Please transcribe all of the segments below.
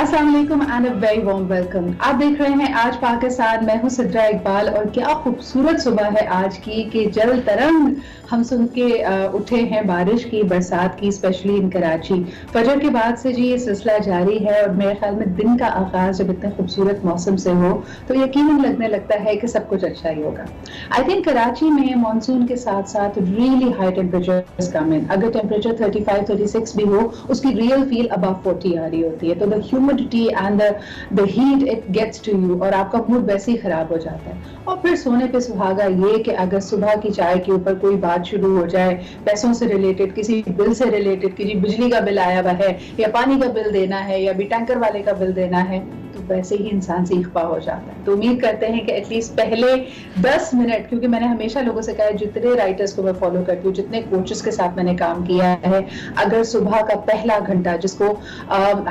अस्सलाम वालेकुम and a very warm welcome. आप देख रहे हैं आज पाकिस्तान। मैं हूं सिद्रा इकबाल और क्या खूबसूरत सुबह है आज की कि जल तरंग हम सुन के उठे हैं बारिश की, बरसात की, स्पेशली इन कराची। फजर के बाद से जी ये सिलसिला जारी है और मेरे ख्याल में दिन का आगाज जब इतने खूबसूरत मौसम से हो तो यकीनन लगने लगता है कि सब कुछ अच्छा ही होगा। आई थिंक कराची में मानसून के साथ साथ रियली हाई टेम्परेचर्स कम इन। अगर टेम्परेचर 35-36 भी हो उसकी रियल फील अबव 40 आ रही होती है, तो the humidity and the heat it gets to you और आपका मूड वैसे ही खराब हो जाता है। और फिर सोने पे सुहागा ये कि अगर सुबह की चाय के ऊपर कोई बात शुरू हो जाए पैसों से रिलेटेड, किसी बिल से रिलेटेड कि जी बिजली का बिल आया हुआ है या पानी का बिल देना है या भी टैंकर वाले का बिल देना है, तो वैसे ही इंसान सीखपा हो जाता है। तो उम्मीद करते हैं कि एटलीस्ट पहले 10 मिनट, क्योंकि मैंने हमेशा लोगों से कहा है, जितने राइटर्स को मैं फॉलो करती हूँ, जितने कोचेस के साथ मैंने काम किया है, अगर सुबह का पहला घंटा जिसको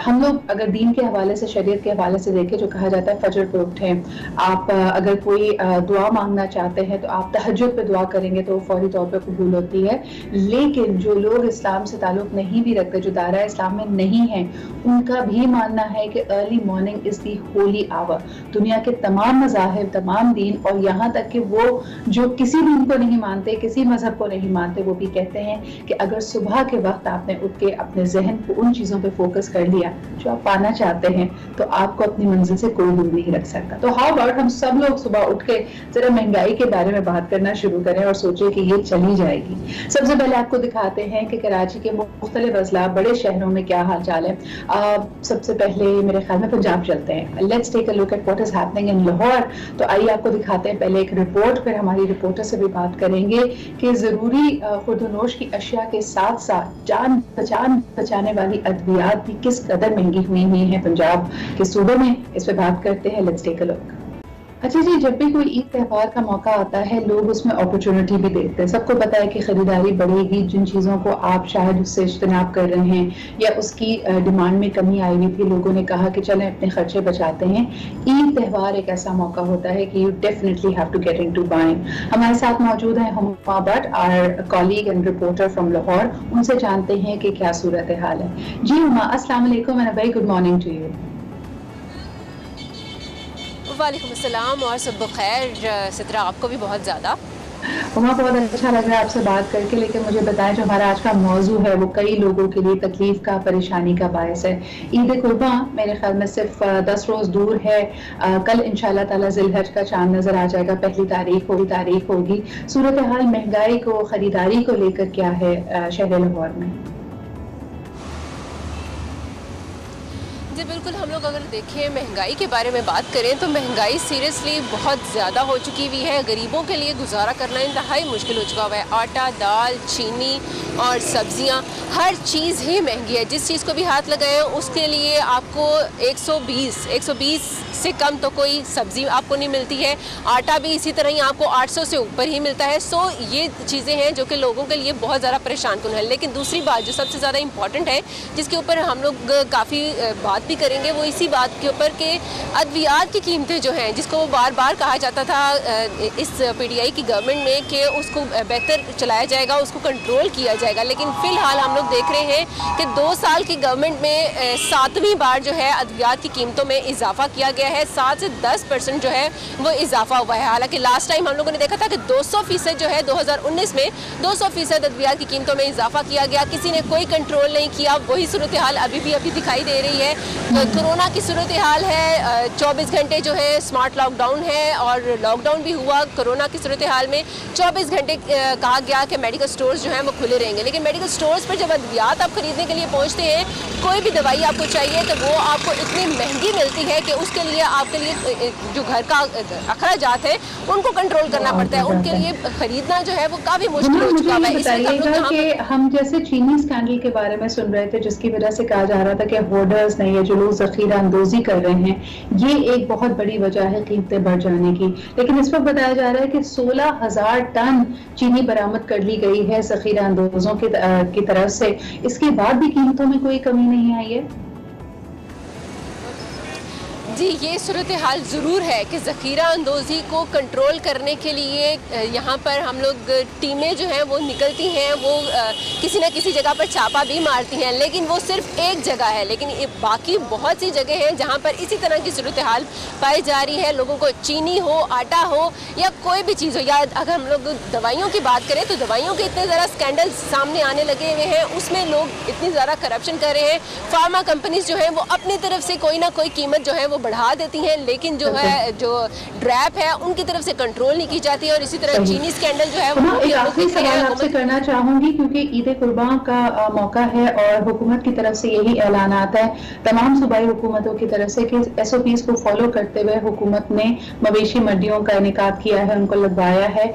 हम लोग अगर दीन के हवाले से, शरीयत के हवाले से देखें, जो कहा जाता है फजर पे उठें, आप अगर कोई दुआ मांगना चाहते हैं तो आप तहज्जुद पे दुआ करेंगे तो फौरी तौर पे कबूल होती है। लेकिन जो लोग इस्लाम से ताल्लुक नहीं भी रखते, जो दायरा इस्लाम में नहीं है, उनका भी मानना है कि early morning is the holy hour. दुनिया के तमाम मज़ाहिब, तमाम दीन और यहाँ तक कि वो जो किसी दीन को नहीं मानते, किसी मजहब को नहीं मानते, वो भी कहते हैं कि अगर सुबह के वक्त आपने उठ के अपने जहन को उन चीज़ों पे फोकस कर लिया जो आप पाना चाहते हैं तो आपको अपनी मंजिल से कोई दूर नहीं रख सकता। तो हाउ अबाउट हम सब लोग सुबह उठ के जरा महंगाई के बारे में बात करना शुरू करें और सोचे कि ये चली जाएगी। सबसे पहले आपको दिखाते हैं कि कराची के मुख्तलिफ अजला, बड़े शहरों में क्या हाल चाल है। सबसे पहले मेरे ख्याल में पंजाब चलते हैं। Let's take a look at what is happening in Lahore. तो आइए आपको दिखाते हैं पहले एक रिपोर्ट, फिर हमारी रिपोर्टर से भी बात करेंगे कि जरूरी खुर्दनोश की अशिया के साथ साथ जान बचाने वाली अद्वियात भी किस कदर महंगी हुई हैं पंजाब के सूबे में। इस पे बात करते हैं। Let's take a look. अच्छा जी, जब भी कोई ईद त्यौहार का मौका आता है लोग उसमें अपॉर्चुनिटी भी देखते हैं। सबको पता है कि खरीदारी बढ़ेगी, जिन चीज़ों को आप शायद उससे इज्तनाब कर रहे हैं या उसकी डिमांड में कमी आई हुई थी, लोगों ने कहा कि चलें अपने खर्चे बचाते हैं। ईद त्यौहार एक ऐसा मौका होता है कि you definitely have to get into buying. हमारे साथ मौजूद हैं Huma Bhatt, our colleague and reporter from Lahore. उनसे जानते हैं कि क्या सूरत हाल है। जी हुमा, अस्सलाम वालेकुम and a very good morning to you. वालेकुम अस्सलाम और सब खैर सिद्रा, आपको भी बहुत ज़्यादा। वहाँ बहुत अच्छा लग रहा है आपसे बात करके, लेकिन मुझे बताएं जो हमारा आज का मौजू है वो कई लोगों के लिए तकलीफ का, परेशानी का बायस है। ईद कुर्बा मेरे ख्याल में सिर्फ 10 रोज़ दूर है। कल इंशाल्लाह ताला ज़िलहज का चांद नज़र आ जाएगा, पहली तारीख होगी। सूरत हाल महंगाई को, खरीदारी को लेकर क्या है शहर लाहौर में? जी बिल्कुल, हम लोग अगर देखें महंगाई के बारे में बात करें तो महंगाई सीरियसली बहुत ज़्यादा हो चुकी हुई है। गरीबों के लिए गुजारा करना इंतहाई मुश्किल हो चुका हुआ है। आटा, दाल, चीनी और सब्जियां, हर चीज़ ही महंगी है। जिस चीज़ को भी हाथ लगाए उसके लिए आपको 120 से कम तो कोई सब्ज़ी आपको नहीं मिलती है। आटा भी इसी तरह ही आपको 800 से ऊपर ही मिलता है। सो ये चीज़ें हैं जो कि लोगों के लिए बहुत ज़्यादा परेशान कुन है। लेकिन दूसरी बात जो सबसे ज़्यादा इंपॉर्टेंट है, जिसके ऊपर हम लोग काफ़ी बात भी करेंगे, वो इसी बात के ऊपर कि अद्वियात की कीमतें जो हैं, जिसको बार बार कहा जाता था इस पीडीआई की गवर्नमेंट में कि उसको बेहतर चलाया जाएगा, उसको कंट्रोल किया जाएगा। लेकिन फ़िलहाल हम लोग देख रहे हैं कि 2 साल की गवर्नमेंट में 7वीं बार जो है अद्वियात की कीमतों में इजाफा किया गया है। 7 से 10% जो है वो इजाफा हुआ है। हालांकि लास्ट टाइम हम लोगों ने देखा था कि 200% जो है 2019 में 200% अद्वियात की कीमतों में इजाफा किया गया। किसी ने कोई कंट्रोल नहीं किया। वही सूरत हाल अभी दिखाई दे रही है। कोरोना की सूरत हाल है, 24 घंटे जो है स्मार्ट लॉकडाउन है और लॉकडाउन भी हुआ। कोरोना की सूरत हाल में 24 घंटे कहा गया कि मेडिकल स्टोर्स जो हैं वो खुले रहेंगे। लेकिन मेडिकल स्टोर्स पर जब अद्वियात आप खरीदने के लिए पहुंचते हैं, कोई भी दवाई आपको चाहिए तो वो आपको इतनी महंगी मिलती है कि उसके लिए आपके लिए जो घर का अखराजात है उनको कंट्रोल करना पड़ता है। उनके लिए खरीदना जो है वो काफ़ी मुश्किल हो चुका है। बताइएगा कि हम जैसे चीनी स्कैंडल के बारे में सुन रहे थे, जिसकी वजह से कहा जा रहा था कि होर्डर्स नहीं है, जो लोग जखीरा अंदोजी कर रहे हैं, ये एक बहुत बड़ी वजह है कीमतें बढ़ जाने की। लेकिन इस वक्त बताया जा रहा है कि 16,000 टन चीनी बरामद कर ली गई है जखीरा अंदोजों की तरफ से। इसके बाद भी कीमतों में कोई कमी नहीं आई है। जी, ये सूरत हाल ज़रूर है कि ज़ख़ीरा अंदोज़ी को कंट्रोल करने के लिए यहाँ पर हम लोग टीमें जो हैं वो निकलती हैं, वो किसी न किसी जगह पर छापा भी मारती हैं, लेकिन वो सिर्फ एक जगह है। लेकिन बाकी बहुत सी जगह हैं जहाँ पर इसी तरह की सूरत हाल पाई जा रही है। लोगों को चीनी हो, आटा हो या कोई भी चीज़ हो, या अगर हम लोग दवाइयों की बात करें तो दवाइयों के इतने ज़्यादा स्कैंडल सामने आने लगे हुए हैं, उसमें लोग इतनी ज़्यादा करप्शन कर रहे हैं। फार्मा कंपनीज जो है वो अपनी तरफ से कोई ना कोई कीमत जो है वो बढ़ा देती हैं, लेकिन जो है जो ड्रैप है उनकी तरफ से कंट्रोल नहीं की जाती है। और इसी तरह चीनी स्कैंडल जो है वो एक आखिरी सवाल आपसे करना चाहूंगी, क्योंकि ईद कुर्बान का मौका है और हुकूमत की तरफ से यही ऐलान आता है तमाम सूबाई हुकूमतों की तरफ से कि SOPs को फॉलो करते हुए हुकूमत ने मवेशी मंडियों का इनेकाद किया है, उनको लगवाया है।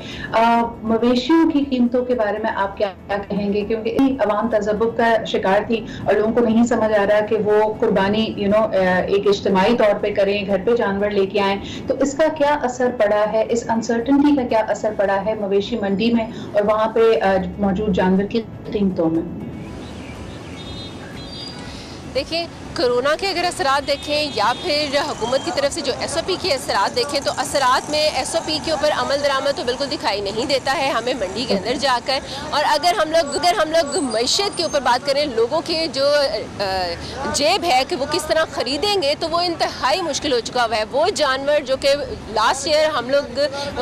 मवेशियों की कीमतों के बारे में आप क्या कहेंगे, क्योंकि अवाम तज़ब्बुब का शिकार थी और लोगों को नहीं समझ आ रहा कि वो कुर्बानी एक इज्तिमाई तौर पे करें, घर पे जानवर लेके आए, तो इसका क्या असर पड़ा है, इस अनसर्टेनिटी का क्या असर पड़ा है मवेशी मंडी में और वहां पे मौजूद जानवर की कीमतों में? देखिए, कोरोना के अगर असरात देखें या फिर हुकूमत की तरफ से जो SOP के असरात देखें तो असरात में SOP के ऊपर अमल दरामद तो बिल्कुल दिखाई नहीं देता है हमें मंडी के अंदर जाकर। और अगर हम लोग मईशत के ऊपर बात करें, लोगों के जो जेब है कि वो किस तरह ख़रीदेंगे, तो वो इंतहाई मुश्किल हो चुका हुआ है। वो जानवर जो कि लास्ट ईयर हम लोग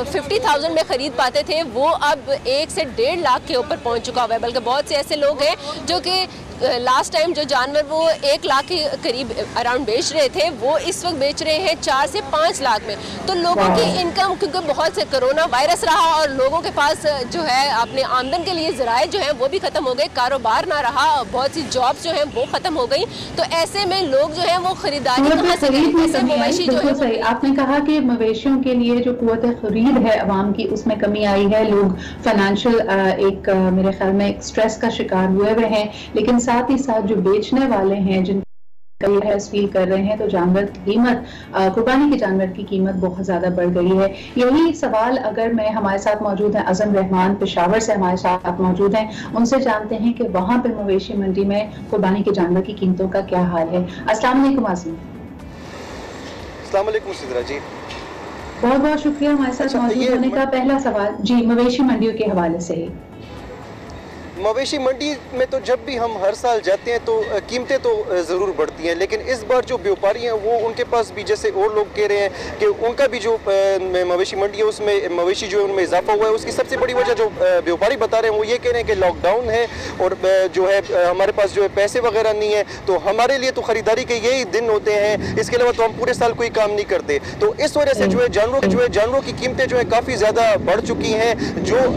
50,000 में ख़रीद पाते थे, वो अब 1 से 1.5 लाख के ऊपर पहुँच चुका हुआ है। बल्कि बहुत से ऐसे लोग हैं जो कि लास्ट टाइम जो जानवर वो 1 लाख के करीब अराउंड बेच रहे थे, वो इस वक्त बेच रहे हैं 4 से 5 लाख में। तो लोगों की इनकम, क्योंकि बहुत से कोरोना वायरस रहा और लोगों के पास जो है अपने आमदन के लिए ज़राए जो हैं वो भी ख़त्म हो गए, कारोबार ना रहा, बहुत सी जॉब्स जो हैं वो ख़त्म हो गई। तो ऐसे में लोग जो हैं वो खरीदारी कहाँ से करें? ऐसे मवेशी जो है सही आपने कहा कि मवेशियों के लिए जो कुव्वत खरीद है अवाम की, उसमें कमी आई है। लोग फाइनेंशियल मेरे ख्याल में एक स्ट्रेस का शिकार हुए हुए हैं, लेकिन साथ ही साथ जो बेचने वाले हैं जिन फील कर रहे हैं, तो जानवर की कीमत, कुर्बानी के जानवर की कीमत बहुत ज्यादा बढ़ गई है। यही सवाल अगर मैं, हमारे साथ मौजूद हैं अज़म रहमान, पेशावर से हमारे साथ मौजूद हैं, उनसे जानते हैं कि वहां पे मवेशी मंडी में कुर्बानी के जानवर की कीमतों का क्या हाल है। अस्सलाम वालेकुम आज़म। अस्सलाम वालेकुम सिद्रा जी, बहुत बहुत शुक्रिया हमारे साथ मौजूद होने का। पहला सवाल जी मवेशी मंडियों के हवाले से ही। मवेशी मंडी में तो जब भी हम हर साल जाते हैं तो कीमतें तो ज़रूर बढ़ती हैं, लेकिन इस बार जो व्यापारी हैं वो, उनके पास भी जैसे और लोग कह रहे हैं कि उनका भी जो मवेशी मंडी है उसमें मवेशी जो उनमें इजाफा हुआ है। उसकी सबसे बड़ी वजह जो व्यापारी बता रहे हैं वो ये कह रहे हैं कि लॉकडाउन है और जो है हमारे पास जो है पैसे वगैरह नहीं है, तो हमारे लिए तो ख़रीदारी के यही दिन होते हैं, इसके अलावा तो हम पूरे साल कोई काम नहीं करते। तो इस वजह से जो है जानवरों की कीमतें जो है काफ़ी ज़्यादा बढ़ चुकी हैं। जो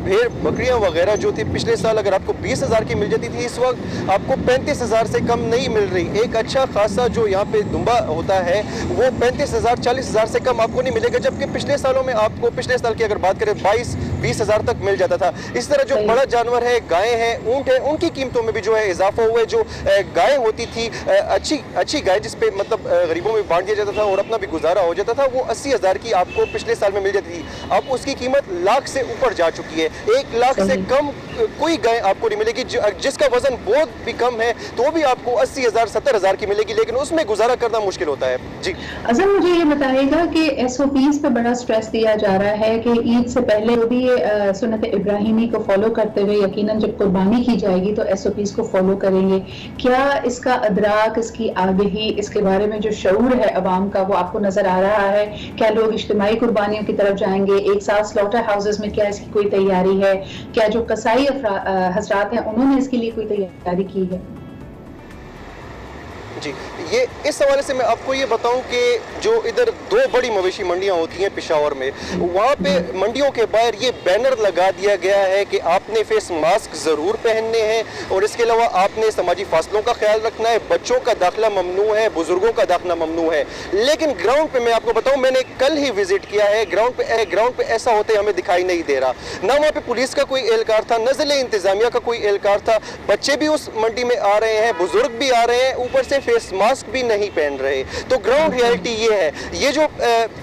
भेड़ बकरियाँ वगैरह जो थी पिछले साल अगर आपको 20,000 की मिल जाती थी, इस वक्त आपको 35,000 से कम नहीं मिल रही। एक अच्छा खासा जो यहाँ पे दुम्बा होता है वो 35,000 40,000 से कम आपको नहीं मिलेगा, जबकि पिछले सालों में आपको, पिछले साल की अगर बात करें 22-20,000 तक मिल जाता था। इस तरह जो बड़ा जानवर है, गाय है, ऊँट है, उनकी कीमतों में भी जो है इजाफा हुआ है। जो गाय होती थी अच्छी गाय जिसपे मतलब गरीबों में बांट दिया जाता था और अपना भी गुजारा हो जाता था, वो 80,000 की आपको पिछले साल में मिल जाती थी। अब उसकी कीमत लाख से ऊपर जा चुकी है। 1 लाख से कम कोई गाय आपको नहीं मिलेगी। जिसका वजन बहुत भी कम है तो भी आपको 80,000 70,000 की मिलेगी, लेकिन उसमें गुजारा करना मुश्किल होता है। जी अज़म, मुझे ये बताइएगा कि SOPs पे बड़ा स्ट्रेस दिया जा रहा है कि ईद से पहले वो भी सुन्नत इब्राहिमी को फॉलो करते हुए यकीनन जब कुर्बानी की जाएगी तो SOPs को फॉलो करेंगे। क्या इसका अदराक, इसकी आगही, इसके बारे में जो शऊर है अवाम का, वो आपको नजर आ रहा है? क्या लोग इज्तिमाई कुर्बानियों की तरफ जाएंगे? एक साथ स्लॉटर हाउसेस में क्या इसकी कोई तैयारी है? क्या जो कसाई हजरात हैं उन्होंने इसके लिए कोई तैयारी की है? जी, ये इस हवाले से मैं आपको ये बताऊं कि जो इधर 2 बड़ी मवेशी मंडियां होती हैं पेशावर में, वहाँ पे मंडियों के बाहर ये बैनर लगा दिया गया है कि आपने फेस मास्क ज़रूर पहनने हैं और इसके अलावा आपने समाजी फासलों का ख्याल रखना है, बच्चों का दाखिला ममनू है, बुजुर्गों का दाखिला ममनू है। लेकिन ग्राउंड पे मैं आपको बताऊं, मैंने कल ही विजिट किया है, ग्राउंड पे ऐसा होते हमें दिखाई नहीं दे रहा। ना वहाँ पे पुलिस का कोई एहलकार था, न ज़िले इंतज़ामिया का कोई एहलकार था। बच्चे भी उस मंडी में आ रहे हैं, बुजुर्ग भी आ रहे हैं, ऊपर से फेस मास्क भी नहीं पहन रहे। तो ग्राउंड रियलिटी ये है, ये जो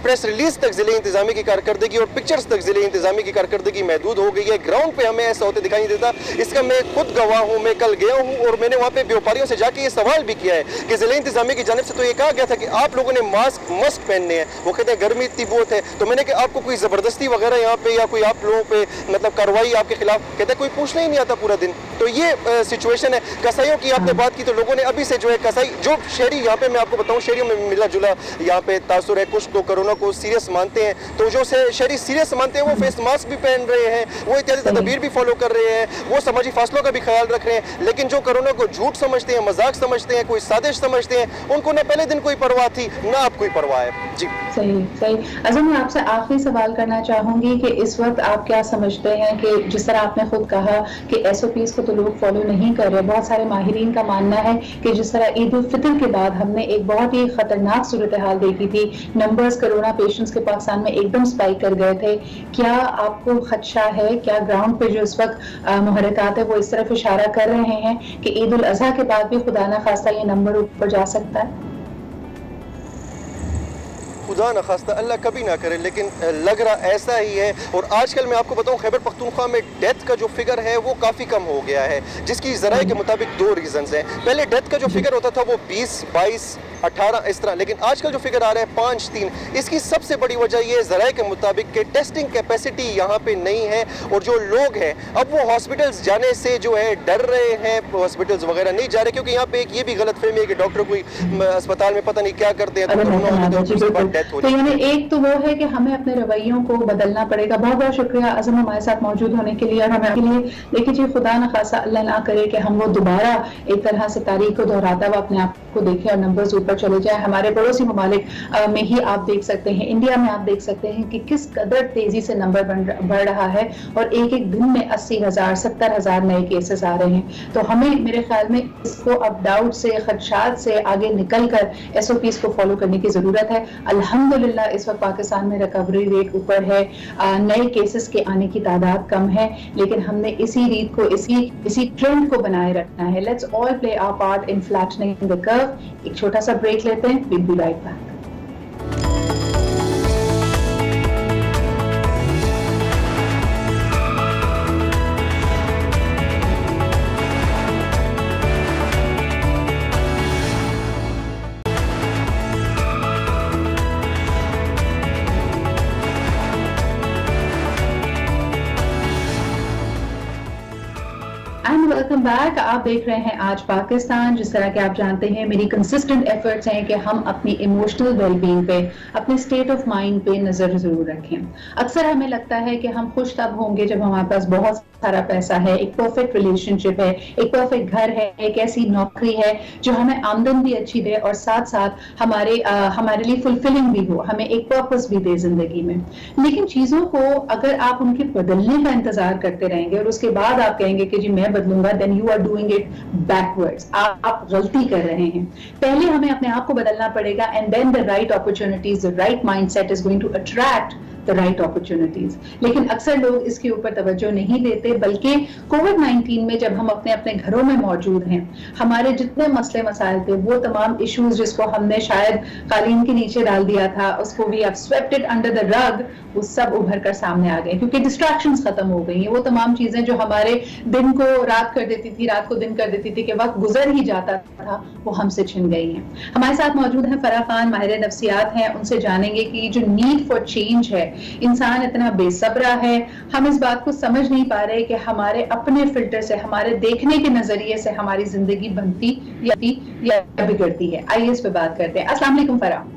प्रेस रिलीज तक जिले इंतजामी की कारकर्दगी और पिक्चर्स तक जिले इंतजामी की कारकर्दगी महदूद हो गई है, ग्राउंड पे हमें ऐसा होते दिखाई देता। इसका मैं खुद गवाह हूँ, मैं कल गया हूँ और मैंने वहाँ पे व्यापारियों से जाके ये सवाल भी किया है कि जिले इंतजामी की जानिब से तो ये कहा गया था कि आप लोगों ने मास्क मस्ट पहनने हैं। वो कहते हैं गर्मी इतनी बहुत है, तो मैंने कहा आपको कोई जबरदस्ती वगैरह यहाँ पे या कोई आप लोगों पे मतलब कार्रवाई आपके खिलाफ, कहते हैं कोई पूछना ही नहीं आता पूरा दिन। तो ये सिचुएशन है। कसाईयों की आपने बात की तो लोगों ने अभी से जो है कसाई जो शहरी यहाँ पे मैं आपको बताऊँ शहरियों में मिला जुला यहाँ पे तासुर है, कुछ तो कोरोना को सीरियस मानते हैं, तो जो शहरी सीरियस मानते हैं वो फेस मास्क भी पहन रहे हैं, वो इत्यादि तदबीर भी फॉलो कर रहे हैं, वो समाजी फासलों का भी ख्याल रख रहे हैं। लेकिन जो कोरोना को झूठ समझते हैं, मजाक समझते हैं, कोई साजिश समझते हैं, उनको ना पहले दिन कोई परवाह थी ना अब कोई परवाह है। जी सही। अज़म, मैं आपसे आखिरी सवाल करना चाहूंगी कि इस वक्त आप क्या समझते हैं कि जिस तरह आपने खुद कहा कि SOPs को तो लोग फॉलो नहीं कर रहे, बहुत सारे माहिरीन का मानना है कि जिस तरह ईद उल फितर के बाद हमने एक बहुत ही खतरनाक सूरत हाल देखी थी, नंबर्स कोरोना पेशेंट्स के पाकिस्तान में एकदम स्पाइक कर गए थे, क्या आपको खदशा है, क्या ग्राउंड पे जो इस वक्त मुहर्रिकात है वो इस तरफ इशारा कर रहे हैं कि ईद उल अज़हा के बाद भी खुदा न खास्ता ये नंबर ऊपर जा सकता है? खुदा न खास्ता, अल्लाह कभी ना करे, लेकिन लग रहा ऐसा ही है। और आजकल मैं आपको बताऊं खैबर पख्तूनख्वा में डेथ का जो फिगर है वो काफ़ी कम हो गया है, जिसकी ज़राए के मुताबिक 2 रीज़न्स हैं। पहले डेथ का जो फिगर होता था वो 20, 22, 18 इस तरह, लेकिन आजकल जो फिगर आ रहा है 5, 3। इसकी सबसे बड़ी वजह ये ज़राए के मुताबिक कि टेस्टिंग कैपेसिटी यहाँ पे नहीं है और जो लोग हैं अब वो हॉस्पिटल्स जाने से जो है डर रहे हैं, हॉस्पिटल्स वगैरह नहीं जा रहे, क्योंकि यहाँ पे एक ये भी गलत फहमी है कि डॉक्टर कोई अस्पताल में पता नहीं क्या करते हैं तो यानी एक तो वो है कि हमें अपने रवैयों को बदलना पड़ेगा। बहुत बहुत शुक्रिया अज़म हमारे साथ मौजूद होने के लिए। और हमें लिए देखिए जी, खुदा न खासा अल्लाह ना करे कि हम वो दोबारा एक तरह से तारीख को दोहराता हुआ अपने आप को देखें और नंबर्स ऊपर चले जाए। हमारे पड़ोसी ममालिक में ही आप देख सकते हैं, इंडिया में आप देख सकते हैं कि किस कदर तेजी से नंबर बढ़ रहा है और एक एक दिन में 80,000 70,000 नए केसेस आ रहे हैं। तो हमें मेरे ख्याल में इसको अब डाउट से, खदशात से आगे निकल कर SOPs को फॉलो करने की जरूरत है। अल्हम्दुलिल्लाह इस वक्त पाकिस्तान में रिकवरी रेट ऊपर है, नए केसेस के आने की तादाद कम है, लेकिन हमने इसी रीत को, इसी ट्रेंड को बनाए रखना है। Let's all play our part in flattening the curve. एक छोटा सा ब्रेक लेते हैं, will be right back. Welcome back. आप देख रहे हैं आज पाकिस्तान। जिस तरह के आप जानते हैं मेरी कंसिस्टेंट एफर्ट्स हैं कि हम अपनी इमोशनल वेलबींग पे, अपने स्टेट ऑफ माइंड पे नजर जरूर रखें। अक्सर हमें लगता है कि हम खुश तब होंगे जब हमारे पास बहुत सारा पैसा है, एक परफेक्ट रिलेशनशिप है, एक परफेक्ट घर है, एक ऐसी नौकरी है जो हमें आमदन भी अच्छी दे और साथ साथ हमारे लिए फुलफिलिंग भी हो, हमें एक पर्पस भी दे जिंदगी में। लेकिन चीजों को अगर आप उनके बदलने का इंतजार करते रहेंगे और उसके बाद आप कहेंगे कि जी मैं बदलूंगा, then you are doing it backwards। आप गलती कर रहे हैं। पहले हमें अपने आप को बदलना पड़ेगा and then the right opportunities, the right mindset is going to attract the right opportunities। लेकिन अक्सर लोग इसके ऊपर तवज्जो नहीं देते, बल्कि कोविड-19 में जब हम अपने अपने घरों में मौजूद हैं, हमारे जितने मसले मसाइल थे, वो तमाम इश्यूज जिसको हमने शायद कालीन के नीचे डाल दिया था, उसको भी अब swept it under the rug, वो सब उभर कर सामने आ गए क्योंकि डिस्ट्रैक्शंस खत्म हो गई हैं। वो तमाम चीजें जो हमारे दिन को रात कर देती थी, रात को दिन कर देती थी, कि वक्त गुजर ही जाता था, वो हमसे छिन गई हैं। हमारे साथ मौजूद हैं फराह खान, माहिर नफ्सियात हैं। उनसे जानेंगे कि जो नीड फॉर चेंज है, इंसान इतना बेसब्रा है, हम इस बात को समझ नहीं पा रहे कि हमारे अपने फिल्टर से, हमारे देखने के नजरिए से हमारी जिंदगी बनती या बिगड़ती है। आइए इस पे बात करते हैं। अस्सलाम वालेकुम Farah.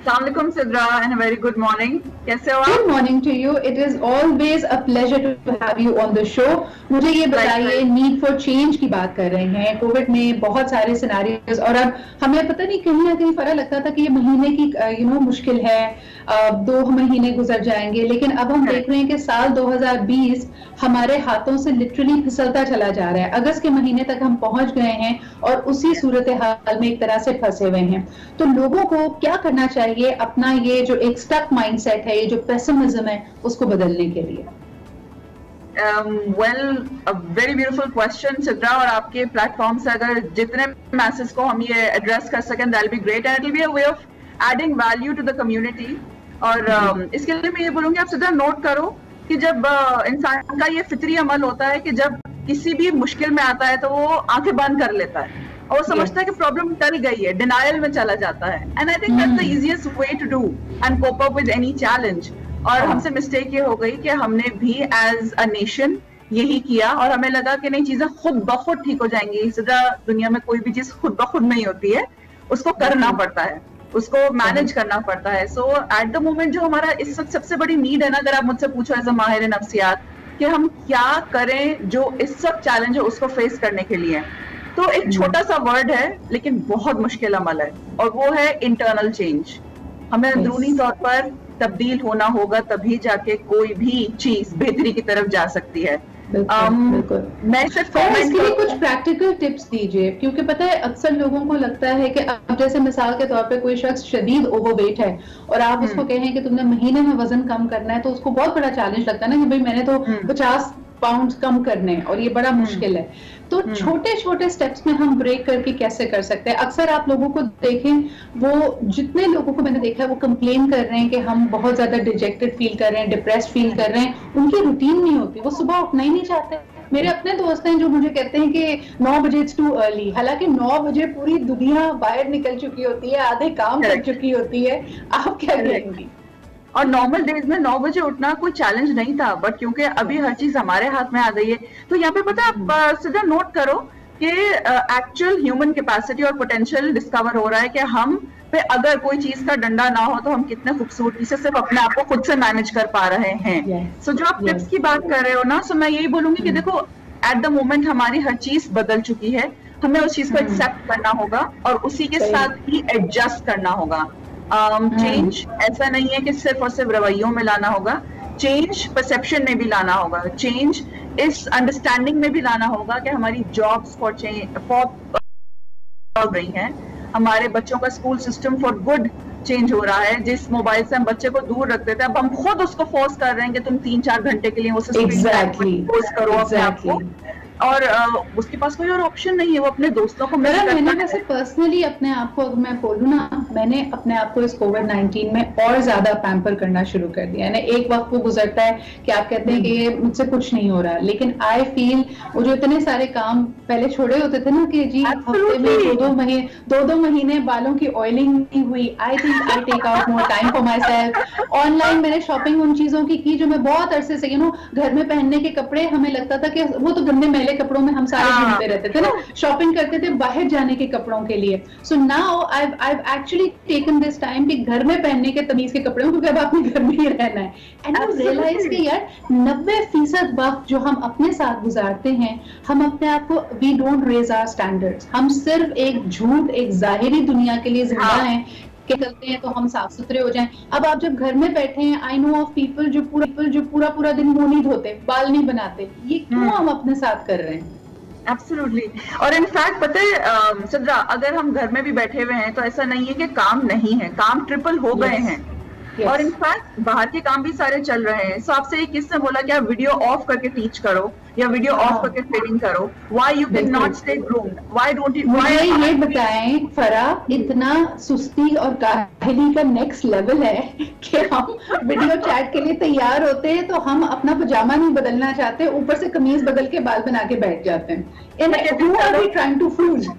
Assalamualaikum Sidra and a very good morning. कैसे हो आप? Good morning to you. It is always a pleasure to have you on the show. मुझे ये बताइए, नीड फॉर चेंज की बात कर रहे हैं, कोविड में बहुत सारे सिनेरियोज, और अब हमें पता नहीं कहीं ना कहीं फर्क लगता था कि ये महीने की मुश्किल है, 2 महीने गुजर जाएंगे, लेकिन अब हम देख रहे हैं कि साल 2020 हमारे हाथों से लिटरली फिसलता चला जा रहा है। अगस्त के महीने तक हम पहुंच गए हैं और उसी सूरत हाल में एक तरह से फंसे हुए हैं। तो लोगों को क्या करना चाहिए अपना ये जो एक स्टक माइंडसेट है, ये जो पेसिमिज्म है, उसको बदलने के लिए? Well, a very beautiful question Sidra, और आपके प्लेटफॉर्म से अगर जितने मैसेज को हम ये एड्रेस कर सकें that will be great, and it will be a way of adding value to the community. और इसके लिए मैं ये बोलूंगी, आप सिद्रा नोट करो कि जब इंसान का ये फितरी अमल होता है कि जब किसी भी मुश्किल में आता है तो वो आंखें बंद कर लेता है और वो समझता है कि प्रॉब्लम टल गई है, डिनायल में चला जाता है। And I think that's the easiest way to do and cope up with any challenge. और हमसे मिस्टेक ये हो गई कि हमने भी एज अ नेशन यही किया और हमें लगा कि नहीं, चीजें खुद ब खुद ठीक हो जाएंगी। सीधा दुनिया में कोई भी चीज खुद ब खुद नहीं होती है, उसको करना पड़ता है, उसको मैनेज करना पड़ता है। सो एट द मोमेंट जो हमारा इस वक्त सबसे बड़ी नीड है ना, अगर आप मुझसे पूछो एज अ माहिर नफ्सियात कि हम क्या करें जो इस वक्त चैलेंज है उसको फेस करने के लिए, तो एक छोटा सा वर्ड है लेकिन बहुत मुश्किल अमल है, और वो है इंटरनल चेंज। हमें अंदरूनी तौर पर तब्दील होना होगा, तभी जाके कोई भी चीज बेहतरी की तरफ जा सकती है। मैं सिर्फ इसके लिए कुछ प्रैक्टिकल टिप्स दीजिए, क्योंकि पता है अक्सर लोगों को लगता है कि अब जैसे मिसाल के तौर पे कोई शख्स शदीद ओवरवेट है और आप उसको कहें कि तुमने महीने में वजन कम करना है, तो उसको बहुत बड़ा चैलेंज लगता है ना कि भाई मैंने तो 50 पाउंड कम करने हैं और ये बड़ा मुश्किल है। तो छोटे छोटे स्टेप्स में हम ब्रेक करके कैसे कर सकते हैं? अक्सर आप लोगों को देखें, वो जितने लोगों को मैंने देखा है वो कंप्लेन कर रहे हैं कि हम बहुत ज्यादा डिजेक्टेड फील कर रहे हैं, डिप्रेस्ड फील कर रहे हैं, उनकी रूटीन नहीं होती, वो सुबह उठना ही नहीं चाहते। मेरे अपने दोस्त हैं जो मुझे कहते हैं कि 9 बजे इट्स टू अर्ली, हालांकि 9 बजे पूरी दुनिया बाहर निकल चुकी होती है, आधे काम कर चुकी होती है। आप क्या कहेंगी? और नॉर्मल डेज में 9 बजे उठना कोई चैलेंज नहीं था, बट क्योंकि अभी हर चीज हमारे हाथ में आ गई है, तो यहाँ पे पता है आप सीधा नोट करो कि एक्चुअल ह्यूमन कैपेसिटी और पोटेंशियल डिस्कवर हो रहा है कि हम पे अगर कोई चीज का डंडा ना हो तो हम कितने खूबसूरती से सिर्फ अपने आप को खुद से मैनेज कर पा रहे हैं। सो जो आप टिप्स की बात कर रहे हो ना, सो मैं यही बोलूंगी कि देखो एट द मोमेंट हमारी हर चीज बदल चुकी है, हमें उस चीज को एक्सेप्ट करना होगा और उसी के साथ ही एडजस्ट करना होगा। चेंज ऐसा नहीं है कि सिर्फ और सिर्फ रवैयों में लाना होगा, चेंज परसेप्शन में भी लाना होगा, चेंज इस अंडरस्टैंडिंग में भी लाना होगा कि हमारी जॉब्स फॉर गई हैं, हमारे बच्चों का school system for good change हो रहा है। जिस मोबाइल से हम बच्चे को दूर रखते थे, अब हम खुद उसको फोर्स कर रहे हैं कि तुम 3-4 घंटे के लिए उसे फोर्स करो अपने आप को, और उसके पास कोई और ऑप्शन नहीं है, वो अपने दोस्तों को मैंने वैसे पर्सनली अपने आप को, अगर मैं बोलूँ ना, मैंने अपने आप को इस कोविड-19 में और ज्यादा पैम्पर करना शुरू कर दिया है। एक वक्त वो गुजरता है कि आप कहते हैं कि ये मुझसे कुछ नहीं हो रहा, लेकिन आई फील वो जो इतने सारे काम पहले छोड़े होते थे ना कि जी हफ्ते में 2-2 महीने बालों की ऑयलिंग नहीं हुई, I think I take out more time for myself. Online मैंने शॉपिंग उन चीजों की जो मैं बहुत अरसे से घर में पहनने के कपड़े, हमें लगता था कि वो तो गंदे कपड़ों में हम सारे घूमते रहते थे ना, शॉपिंग करते थे बाहर जाने के कपड़ों के लिए। So now I actually taken this time कि घर में पहनने के तमीज के कपड़े, क्योंकि अब आपने घर में ही रहना है। एंड आई रियलाइज कि यार 90% वक्त जो हम अपने साथ गुजारते हैं, हम अपने आप को we don't raise our standards, हम सिर्फ एक झूठ, एक जाहिरी दुनिया के लिए जिंदा हैं कि करते हैं तो हम साफ सुथरे हो जाएं। अब आप जब घर में बैठे हैं, आई नो ऑफ पीपल जो पूरा दिन मुंह नहीं धोते, बाल नहीं बनाते, ये क्यों हम अपने साथ कर रहे हैं? एब्सोल्युटली। और इनफैक्ट पता है सिद्रा, अगर हम घर में भी बैठे हुए हैं तो ऐसा नहीं है कि काम नहीं है, काम ट्रिपल हो गए हैं। और इनफैक्ट बाहर के काम भी सारे चल रहे हैं। सो आपसे किसने बोला कि आप वीडियो ऑफ करके टीच करो या वीडियो ऑफ करके ट्रेनिंग करो? Why you can not stay groomed? Why don't you? मुझे ये बताएं फरा, इतना सुस्ती और काहली का नेक्स्ट लेवल है कि हम वीडियो चैट के लिए तैयार होते हैं तो हम अपना पजामा नहीं बदलना चाहते, ऊपर से कमीज बदल के बाल बना के बैठ जाते हैं। Who are we trying to fool?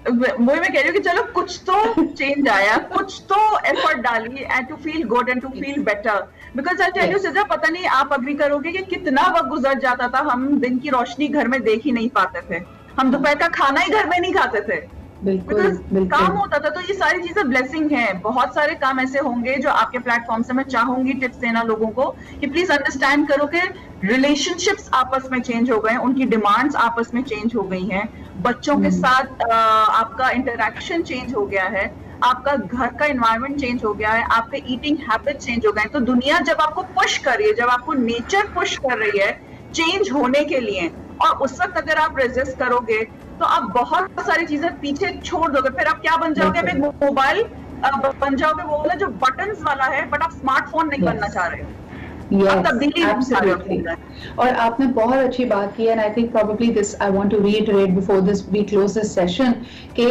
वही मैं कह रही हूँ कि चलो कुछ तो चेंज आया, कुछ तो एफर्ट डाली and to feel good and to feel better. Because I tell you Sidra, पता नहीं आप अग्री करोगे कि कितना वक्त गुजर जाता था, हम दिन की रोशनी घर में देख ही नहीं पाते थे, हम दोपहर का खाना ही घर में नहीं खाते थे, बिल्कुल काम होता था। तो ये सारी चीजें ब्लेसिंग है। बहुत सारे काम ऐसे होंगे जो आपके प्लेटफॉर्म से मैं चाहूंगी टिप्स देना लोगों को कि प्लीज अंडरस्टैंड करो कि रिलेशनशिप्स आपस में चेंज हो गए, उनकी डिमांड्स आपस में चेंज हो गई हैं, बच्चों के साथ आपका इंटरेक्शन चेंज हो गया है, आपका घर का एनवायरनमेंट चेंज हो गया है, आपके ईटिंग हैबिट चेंज हो गए। तो दुनिया जब आपको पुश कर रही है, जब आपको नेचर पुश कर रही है चेंज होने के लिए, और उस वक्त अगर आप रेजिस्ट करोगे तो आप बहुत सारी चीजें पीछे छोड़ दोगे। फिर आप क्या बन जाओगे? एक मोबाइल बन जाओगे, वो वाला जो बटन्स वाला है, बट आप स्मार्टफोन नहीं बनना चाह रहे हो। Yes, absolutely. और आपने बहुत अच्छी बात की है, and I think probably this I want to reiterate before this we close this session कि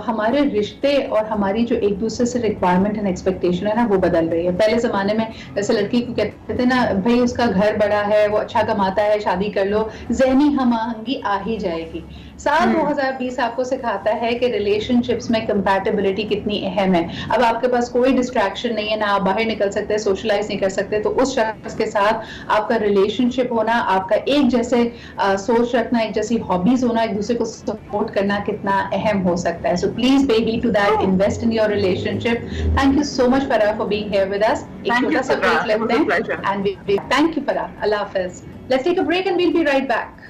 हमारे रिश्ते और हमारी जो एक दूसरे से रिक्वायरमेंट एंड एक्सपेक्टेशन है ना वो बदल रही है। पहले जमाने में जैसे लड़की को कहते थे ना, भाई उसका घर बड़ा है, वो अच्छा कमाता है, शादी कर लो, ज़हनी हम-आहंगी आ ही जाएगी। साल 2020 आपको सिखाता है कि रिलेशनशिप्स में कंपैटिबिलिटी कितनी अहम है। अब आपके पास कोई डिस्ट्रैक्शन नहीं है, ना आप बाहर निकल सकते, सोशलाइज नहीं कर सकते, तो उस शख्स के साथ आपका रिलेशनशिप होना, आपका एक जैसे सोच रखना, एक जैसी हॉबीज होना, एक दूसरे को सपोर्ट करना कितना अहम हो सकता है। So please pay heed to that, invest in your relationship. Thank you so much Farah for being here with us. एक छोटा सा ब्रेक लेते हैं and we thank you Farah. अल्लाह हाफिज। Let's take a break and we'll be right back.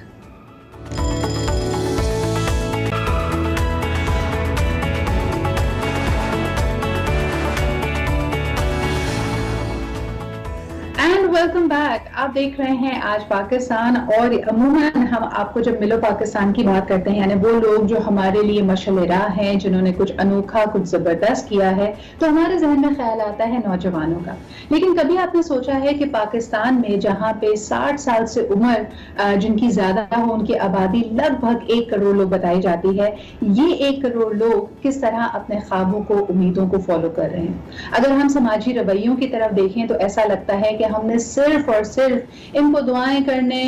Welcome back. आप देख रहे हैं आज पाकिस्तान, और अमूमन हम आपको जब मिलो पाकिस्तान की बात करते हैं, यानी वो लोग जो हमारे लिए मशाल राह हैं, जिन्होंने कुछ अनोखा, कुछ ज़बरदस्त किया है, तो हमारे जहन में ख्याल आता है नौजवानों का। लेकिन कभी आपने सोचा है कि पाकिस्तान में जहाँ पे 60 साल से उम्र जिनकी ज़्यादा हो, उनकी आबादी लगभग 1 करोड़ लोग बताई जाती है, ये 1 करोड़ लोग किस तरह अपने ख्वाबों को, उम्मीदों को फॉलो कर रहे हैं? अगर हम समाजी रवैयों की तरफ देखें तो ऐसा लगता है कि हमने सिर्फ और सिर्फ इनको दुआएं करने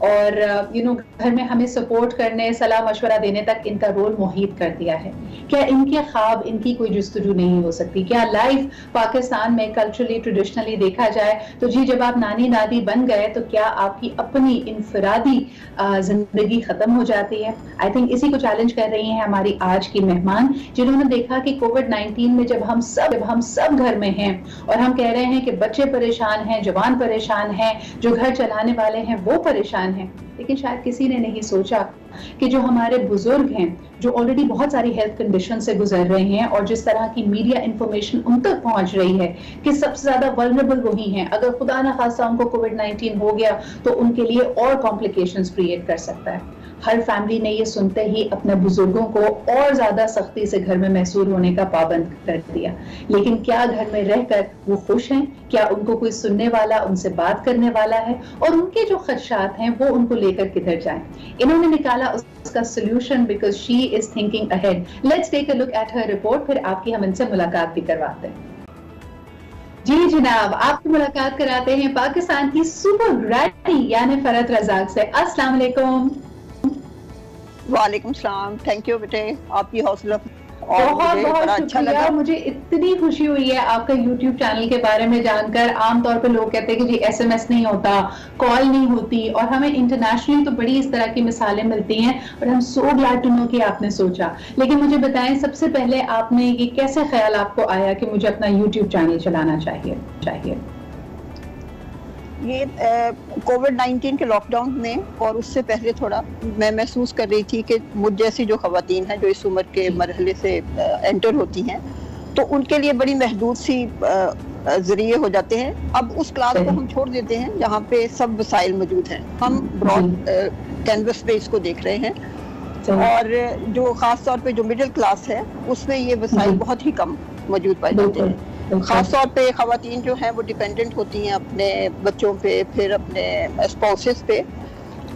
और घर में हमें सपोर्ट करने, सलाह मशवरा देने तक इनका रोल मुहित कर दिया है। क्या इनके ख्वाब, इनकी कोई जुस्तजू नहीं हो सकती? क्या लाइफ पाकिस्तान में कल्चरली, ट्रेडिशनली देखा जाए तो जी, जब आप नानी दादी बन गए तो क्या आपकी अपनी इनफरादी जिंदगी खत्म हो जाती है? आई थिंक इसी को चैलेंज कर रही हैं हमारी आज की मेहमान, जिन्होंने देखा कि कोविड-19 में जब हम सब घर में हैं और हम कह रहे हैं कि बच्चे परेशान हैं, जवान परेशान हैं, जो घर चलाने वाले हैं वो परेशान हैं, लेकिन शायद किसी ने नहीं सोचा कि जो हमारे बुजुर्ग हैं, जो ऑलरेडी बहुत सारी हेल्थ कंडीशन से गुजर रहे हैं, और जिस तरह की मीडिया इंफॉर्मेशन उन तक पहुंच रही है कि सबसे ज्यादा वल्नरेबल वही हैं, अगर खुदा ना खास्ता उनको कोविड-19 हो गया तो उनके लिए और कॉम्प्लिकेशंस क्रिएट कर सकता है। हर फैमिली ने ये सुनते ही अपने बुजुर्गों को और ज्यादा सख्ती से घर में महसूर होने का पाबंद कर दिया। लेकिन क्या घर में रहकर वो खुश हैं? क्या उनको कोई सुनने वाला, उनसे बात करने वाला है? और उनके जो खदशात हैं वो उनको लेकर किधर जाएं? इन्होंने निकाला उसका solution, because she is thinking ahead. Let's take a look at her report, फिर आपकी हम इनसे मुलाकात भी करवाते हैं। जी जनाब, आपकी मुलाकात कराते हैं पाकिस्तान की सुपर ग्रैंडी यानी फरहत रज़ाक से। अस्सलाम वालेकुम। वालेकुम सलाम। थैंक यू बेटे, आपकी हौसला बहुत बहुत शुक्रिया। मुझे इतनी खुशी हुई है आपका YouTube चैनल के बारे में जानकर। आमतौर पे लोग कहते हैं कि जी SMS नहीं होता, कॉल नहीं होती, और हमें इंटरनेशनली तो बड़ी इस तरह की मिसालें मिलती हैं, और हम सो ग्लैड टू नो कि आपने सोचा। लेकिन मुझे बताएं, सबसे पहले आपने ये कैसे ख्याल आपको आया कि मुझे अपना YouTube चैनल चलाना चाहिए? ये कोविड-19 के लॉकडाउन में और उससे पहले थोड़ा मैं महसूस कर रही थी कि मुझ जैसी जो खवातीन हैं जो इस उम्र के मरहले से एंटर होती हैं, तो उनके लिए बड़ी महदूद सी जरिए हो जाते हैं। अब उस क्लास को हम छोड़ देते हैं जहाँ पे सब वसाइल मौजूद हैं, हम ब्रॉड कैनवस पे इसको देख रहे हैं, और जो खास तौर पे जो मिडिल क्लास है उसमें ये वसाइल बहुत ही कम मौजूद पाए जाते हैं। खास तौर पे खवातीन जो हैं वो डिपेंडेंट होती हैं अपने बच्चों पे, फिर अपने स्पाउसेस पे।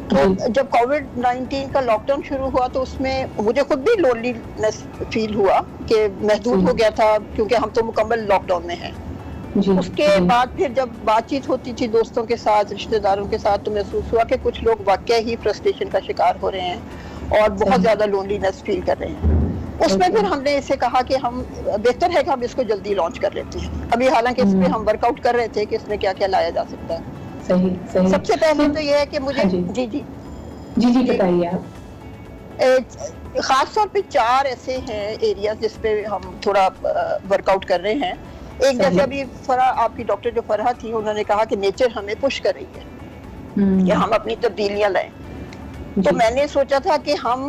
तो जब कोविड-19 का लॉकडाउन शुरू हुआ तो उसमें मुझे खुद भी लोनलीनेस फील हुआ कि महदूद हो गया था, क्योंकि हम तो मुकम्मल लॉकडाउन में हैं। उसके बाद फिर जब बातचीत होती थी दोस्तों के साथ, रिश्तेदारों के साथ, तो महसूस हुआ कि कुछ लोग वाकई ही फ्रस्ट्रेशन का शिकार हो रहे हैं और बहुत ज्यादा लोनलीनेस फील कर रहे हैं। उसमें फिर हमने इसे कहा कि हम बेहतर है कि हम इसको जल्दी लॉन्च कर लेते हैं। अभी हालांकि इस पे हम वर्कआउट कर रहे थे कि इसमें क्या क्या लाया जा सकता है। सही। सबसे पहले तो ये है कि मुझे जी बताइए आप। खास तौर पे 4 ऐसे हैं एरियाज जिस पे हम थोड़ा वर्कआउट कर रहे हैं। एक जैसे अभी आपकी डॉक्टर जो फरहा थी, उन्होंने कहा कि नेचर हमें पुश कर रही है कि हम अपनी तब्दीलियां लाएं। तो मैंने सोचा था कि हम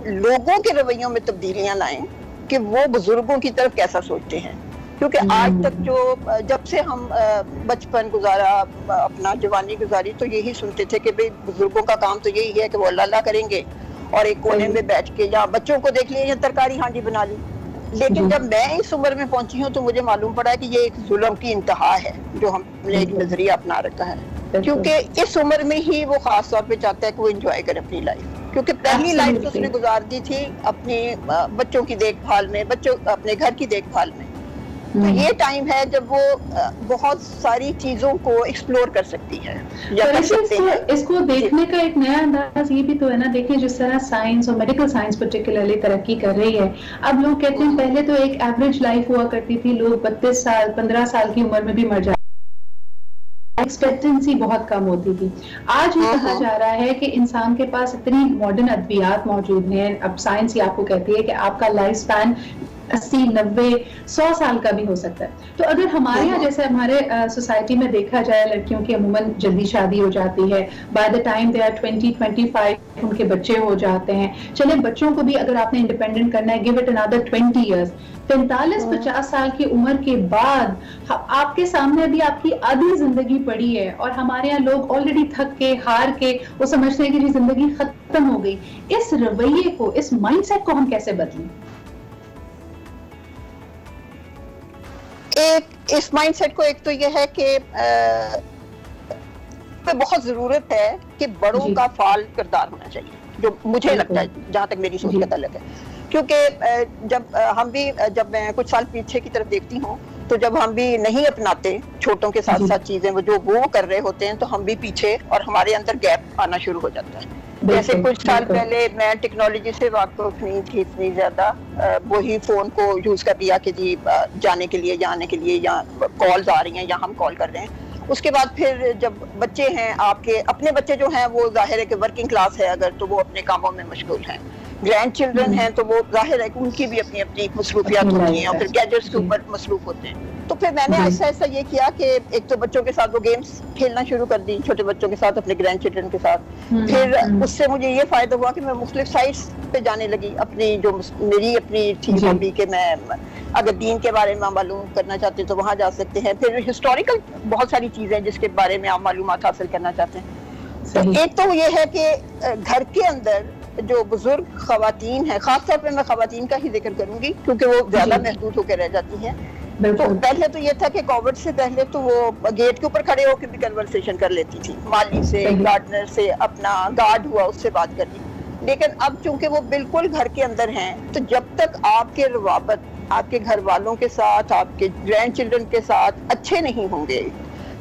लोगों के रवैयों में तब्दीलियां लाएं कि वो बुजुर्गों की तरफ कैसा सोचते हैं, क्योंकि आज तक जो जब से हम बचपन गुजारा, अपना जवानी गुजारी, तो यही सुनते थे कि भाई बुजुर्गों का काम तो यही है कि वो अल्लाह करेंगे और एक कोने में बैठ के, या बच्चों को देख लिया या तरकारी हांडी बना ली, लेकिन जब मैं इस उम्र में पहुंची हूँ तो मुझे मालूम पड़ा कि ये एक जुल्म की इंतहा है जो हमने एक नजरिया अपना रखा है, क्योंकि इस उम्र में ही वो खास तौर पे चाहता है कि वो एंजॉय करे अपनी लाइफ, क्योंकि पहली लाइफ तो उसने गुजार दी थी अपने बच्चों की देखभाल में, अपने घर की देखभाल में। तो ये टाइम है जब वो बहुत सारी चीजों को एक्सप्लोर कर सकती है या कर सकते हैं। इसको देखने का एक नया अंदाज ये भी तो है ना, देखिए जिस तरह साइंस और मेडिकल साइंस पर्टिकुलरली तरक्की कर रही है। अब लोग कहते हैं पहले तो एक एवरेज लाइफ हुआ करती थी, लोग 32 साल 15 साल की उम्र में भी मर जाते, एक्सपेक्टेंसी बहुत कम होती थी। आज ये कहा जा रहा है कि इंसान के पास इतनी मॉडर्न अद्वियात मौजूद हैं, अब साइंस ही आपको कहती है कि आपका लाइफ स्पैन 80, 90, 100 साल का भी हो सकता है। तो अगर हमारे यहाँ जैसे हमारे सोसाइटी में देखा जाए, लड़कियों की अमूमन जल्दी शादी हो जाती है, by the time they are 20-25 उनके बच्चे हो जाते हैं। चले बच्चों को भी अगर आपने इंडिपेंडेंट करना है, गिव इट अनदर 20 इयर्स, 45-50 साल की उम्र के बाद आपके सामने अभी आपकी आधी जिंदगी पड़ी है, और हमारे यहाँ लोग ऑलरेडी थक के हार के वो समझते हैं कि जी जिंदगी खत्म हो गई। इस रवैये को, इस माइंडसेट को हम कैसे बदलें? इस माइंडसेट को एक तो ये है कि बहुत जरूरत है कि बड़ों का फाल किरदार होना चाहिए, जो मुझे लगता है, जहां तक मेरी सोच का ताल्लुक है। क्योंकि जब मैं कुछ साल पीछे की तरफ देखती हूँ, तो जब हम भी नहीं अपनाते छोटों के साथ साथ चीजें जो वो कर रहे होते हैं, तो हम भी पीछे और हमारे अंदर गैप आना शुरू हो जाता है। जैसे कुछ साल पहले मैं टेक्नोलॉजी से वाकिफ नहीं थी इतनी ज्यादा, वही फोन को यूज कर लिया कि जी जाने के लिए, या आने के लिए, या कॉल्स आ रही हैं या हम कॉल कर रहे हैं। उसके बाद फिर जब बच्चे हैं आपके, अपने बच्चे जो हैं वो जाहिर है कि वर्किंग क्लास है अगर, तो वो अपने कामों में मशगूल हैं। ग्रैंड चिल्ड्रन हैं तो वो जाहिर है कि उनकी भी अपनी अपनी मसरूफियात होती हैं, और फिर गैजेट्स के ऊपर मसरूफ होते हैं। तो फिर मैंने ऐसा ऐसा ये किया कि एक तो बच्चों के साथ वो गेम्स खेलना शुरू कर दी, छोटे बच्चों के साथ, अपने ग्रैंड चिल्ड्रन के साथ। फिर उससे मुझे ये फायदा हुआ कि मैं मुख्तलिफ साइट्स पे जाने लगी, अपनी जो मेरी अपनी थी हॉबी के, मैं अगर दीन के बारे में मालूम करना चाहते हैं तो वहाँ जा सकते हैं। फिर हिस्टोरिकल बहुत सारी चीजें जिसके बारे में आप मालूमात हासिल करना चाहते हैं। तो एक तो ये है कि घर के अंदर जो बुजुर्ग खवातीन है, खासतौर पे मैं खवातीन का ही जिक्र करूंगी क्योंकि वो ज्यादा महदूद होकर रह जाती हैं। तो पहले तो ये था कि कोविड से पहले तो वो गेट के ऊपर खड़े होकर भी कन्वर्सेशन कर लेती थी, माली से, गार्डनर से, अपना गार्ड हुआ उससे बात कर ली। लेकिन अब चूंकि वो बिल्कुल घर के अंदर हैं, तो जब तक आपके रवाबत आपके घर वालों के साथ, आपके ग्रैंड चिल्ड्रन के साथ अच्छे नहीं होंगे,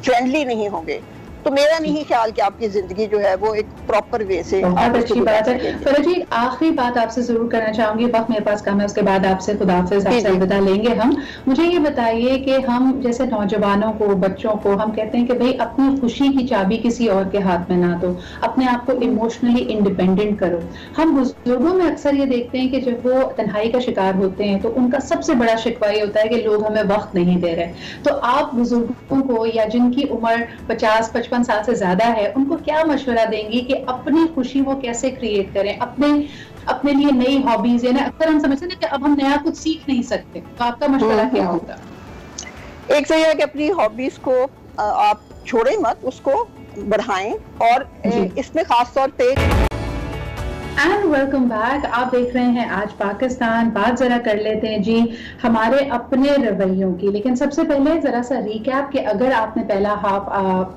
फ्रेंडली नहीं होंगे, तो मेरा नहीं ख्याल कि आपकी जिंदगी जो है वो एक प्रॉपर वे से। बहुत अच्छी बात है। फरा जी, आखिरी बात आपसे जरूर करना चाहूंगी, वक्त मेरे पास कम है, उसके बाद आपसे खुदाफिज, आपसे अलविदा लेंगे हम। मुझे ये बताइए कि हम जैसे नौजवानों को, बच्चों को हम कहते हैं कि भाई अपनी खुशी की चाबी किसी और के हाथ में ना दो, अपने आप को इमोशनली इंडिपेंडेंट करो। हम बुजुर्गों में अक्सर ये देखते हैं कि जब वो तन्हाई का शिकार होते हैं तो उनका सबसे बड़ा शिकवा ये होता है कि लोग हमें वक्त नहीं दे रहे। तो आप बुजुर्गों को, या जिनकी उम्र 50-55 साल से ज्यादा है, उनको क्या मशवरा देंगी कि अपनी खुशी वो कैसे क्रिएट करें, अपने लिए नई हॉबीज है ना? अक्सर हम समझते हैं कि अब हम नया कुछ सीख नहीं सकते, तो आपका मशवरा क्या होगा? एक तो यह है कि अपनी हॉबीज को आप छोड़े मत, उसको बढ़ाएं, और इसमें खास तौर पे एंड वेलकम बैक। आप देख रहे हैं आज पाकिस्तान। बात जरा कर लेते हैं जी हमारे अपने रवैयों की, लेकिन सबसे पहले जरा सा रिकैप कि अगर आपने पहला हाफ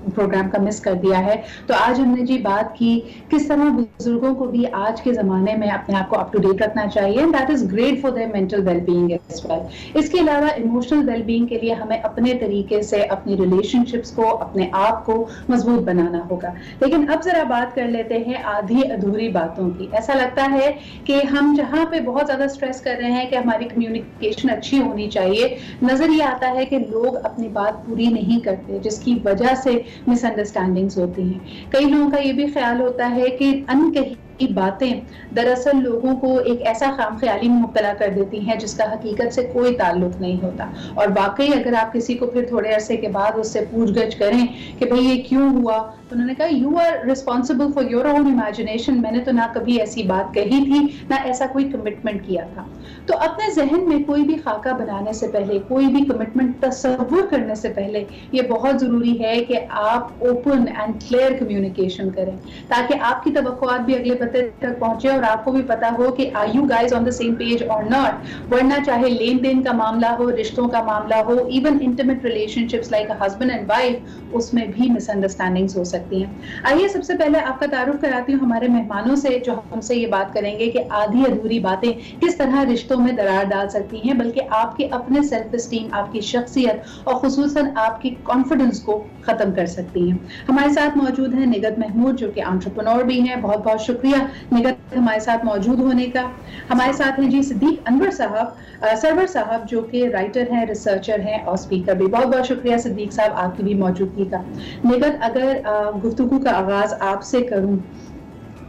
प्रोग्राम का मिस कर दिया है, तो आज हमने जी बात की किस तरह बुजुर्गों को भी आज के जमाने में अपने आप को अप टू डेट रखना चाहिए, and that is great for their mental wellbeing as well. इसके अलावा इमोशनल वेलबीइंग के लिए हमें अपने तरीके से अपनी रिलेशनशिप्स को, अपने आप को मजबूत बनाना होगा। लेकिन अब जरा बात कर लेते हैं आधी अधूरी बातों की। ऐसा लगता है कि हम जहां पे बहुत ज्यादा स्ट्रेस कर रहे हैं कि हमारी कम्युनिकेशन अच्छी होनी चाहिए, नजर ये आता है कि लोग अपनी बात पूरी नहीं करते, जिसकी वजह से मिसअंडरस्टैंडिंग्स होती हैं। कई लोगों का ये भी ख्याल होता है कि अनकही बातें दरअसल लोगों को एक ऐसा खामख्याली में मुब्तला कर देती हैं जिसका हकीकत से कोई ताल्लुक नहीं होता। और वाकई अगर आप किसी को फिर थोड़े अरसे के बाद उससे पूछगछ करें कि भाई ये क्यों हुआ, उन्होंने कहा you are responsible for your own imagination. मैंने तो ना कभी ऐसी बात कही थी, ना ऐसा कोई कमिटमेंट किया था। तो अपने जहन में कोई भी खाका बनाने से पहले, कोई भी कमिटमेंट तस्वुर करने से पहले ये बहुत जरूरी है कि आप ओपन एंड क्लियर कम्युनिकेशन करें, ताकि आपकी तवक्कुआत भी अगले बंदे तक पहुंचे और आपको भी पता हो कि are you guys on the same page और नॉट। वरना चाहे लेन देन का मामला हो, रिश्तों का मामला हो, even intimate relationships like a husband and wife, उसमें भी मिसअंडरस्टैंडिंग्स हो सकती हैं। आइए सबसे पहले आपका तारुफ कराती हूँ हमारे मेहमानों से, जो हमसे ये बात करेंगे कि आधी अधूरी बातें किस तरह रिश्तों में दरार डाल सकती हैं, बल्कि आपके अपने सेल्फ एस्टीम, आपकी शख्सियत और खुसूसन आपकी कॉन्फिडेंस को खत्म कर सकती हैं। हमारे साथ मौजूद हैं निगत महमूद, जो कि एंटरप्रेन्योर भी हैं। बहुत बहुत शुक्रिया निगत हमारे साथ मौजूद होने का। हमारे साथ हैं जी सिद्दीक अनवर साहब, सरवर साहब, जो कि राइटर हैं, रिसर्चर हैं और स्पीकर भी। बहुत बहुत शुक्रिया सिद्दीक साहब आपकी भी मौजूदगी का। निगत, अगर गुफ्तगू का आगाज आपसे करूं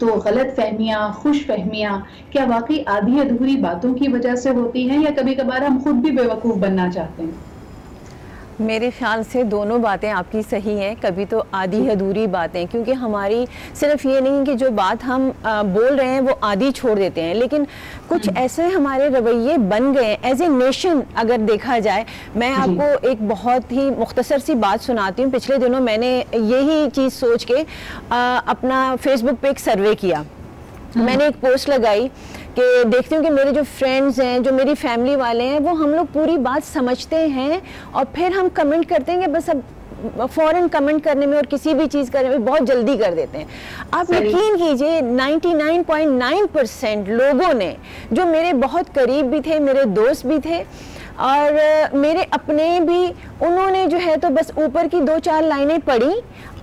तो गलत फहमियाँ, खुश फहमियाँ क्या वाकई आधी अधूरी बातों की वजह से होती हैं, या कभी कभार हम खुद भी बेवकूफ़ बनना चाहते हैं? मेरे ख्याल से दोनों बातें आपकी सही हैं। कभी तो आधी अधूरी बातें, क्योंकि हमारी सिर्फ ये नहीं कि जो बात हम बोल रहे हैं वो आधी छोड़ देते हैं, लेकिन कुछ ऐसे हमारे रवैये बन गए एज ए नेशन। अगर देखा जाए, मैं आपको एक बहुत ही मुख्तसर सी बात सुनाती हूँ। पिछले दिनों मैंने यही चीज़ सोच के अपना फेसबुक पे एक सर्वे किया। मैंने एक पोस्ट लगाई कि देखती हूँ कि मेरे जो फ्रेंड्स हैं, जो मेरी फैमिली वाले हैं, वो हम लोग पूरी बात समझते हैं और फिर हम कमेंट करते हैं कि बस अब फौरन कमेंट करने में और किसी भी चीज़ करने में बहुत जल्दी कर देते हैं। आप यकीन कीजिए 99.9% लोगों ने, जो मेरे बहुत करीब भी थे, मेरे दोस्त भी थे और मेरे अपने भी, उन्होंने जो है तो बस ऊपर की 2-4 लाइनें पढ़ी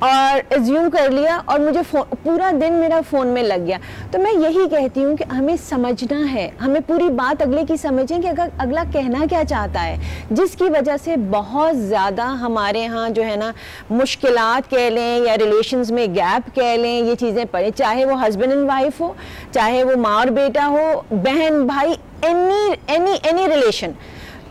और एज्यूम कर लिया और मुझे पूरा दिन मेरा फ़ोन में लग गया। तो मैं यही कहती हूँ कि हमें समझना है, हमें पूरी बात अगले की समझें कि अगला कहना क्या चाहता है, जिसकी वजह से बहुत ज़्यादा हमारे यहाँ जो है ना मुश्किलात कह लें या रिलेशंस में गैप कह लें, ये चीज़ें पड़े, चाहे वो हस्बैंड एंड वाइफ हो, चाहे वो माँ और बेटा हो, बहन भाई, एनी रिलेशन।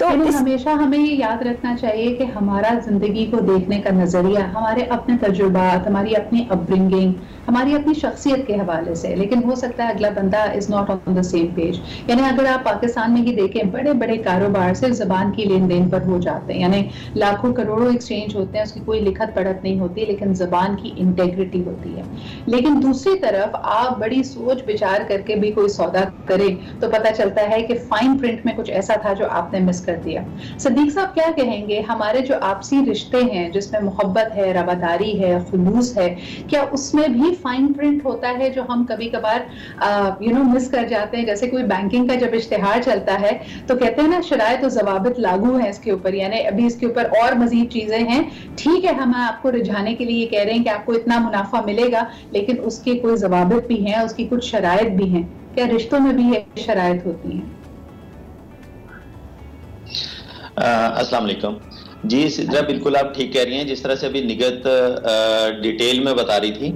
तो हमेशा हमें ये याद रखना चाहिए कि हमारा जिंदगी को देखने का नजरिया हमारे अपने तजुर्बात, हमारी अपनी अपब्रिंगिंग, हमारी अपनी शख्सियत के हवाले से, लेकिन हो सकता है अगला बंदा is not on the same page. यानी अगर आप पाकिस्तान में ही देखें, बड़े बड़े कारोबार सिर्फ जबान की लेन देन पर हो जाते हैं, यानी लाखों करोड़ों एक्सचेंज होते हैं, उसकी कोई लिखत पढ़त नहीं होती, लेकिन जबान की इंटेग्रिटी होती है। लेकिन दूसरी तरफ आप बड़ी सोच विचार करके भी कोई सौदा करें तो पता चलता है कि फाइन प्रिंट में कुछ ऐसा था जो आपने मिस कर दिया। सिद्दीक साहब क्या कहेंगे, हमारे जो आपसी रिश्ते हैं जिसमें मोहब्बत है, रवादारी है, खुलूस है, क्या उसमें भी फाइन प्रिंट होता है जो हम कभी कभार मिस कर जाते हैं? जैसे कोई बैंकिंग का जब इश्तिहार चलता है तो कहते हैं ना शराइत और ज़वाबित लागू है इसके ऊपर, यानी अभी इसके ऊपर और मजीद चीजें हैं। ठीक है, हम आपको रिझाने के लिए कह रहे हैं कि आपको इतना मुनाफा मिलेगा, लेकिन उसके कोई ज़वाबित भी हैं, उसकी कुछ शराइत भी हैं। क्या रिश्तों में भी ये शराइत होती हैं? अस्सलाम वालेकुम जी सिद्रा, बिल्कुल आप ठीक कह रही हैं। जिस तरह से अभी निगत डिटेल में बता रही थी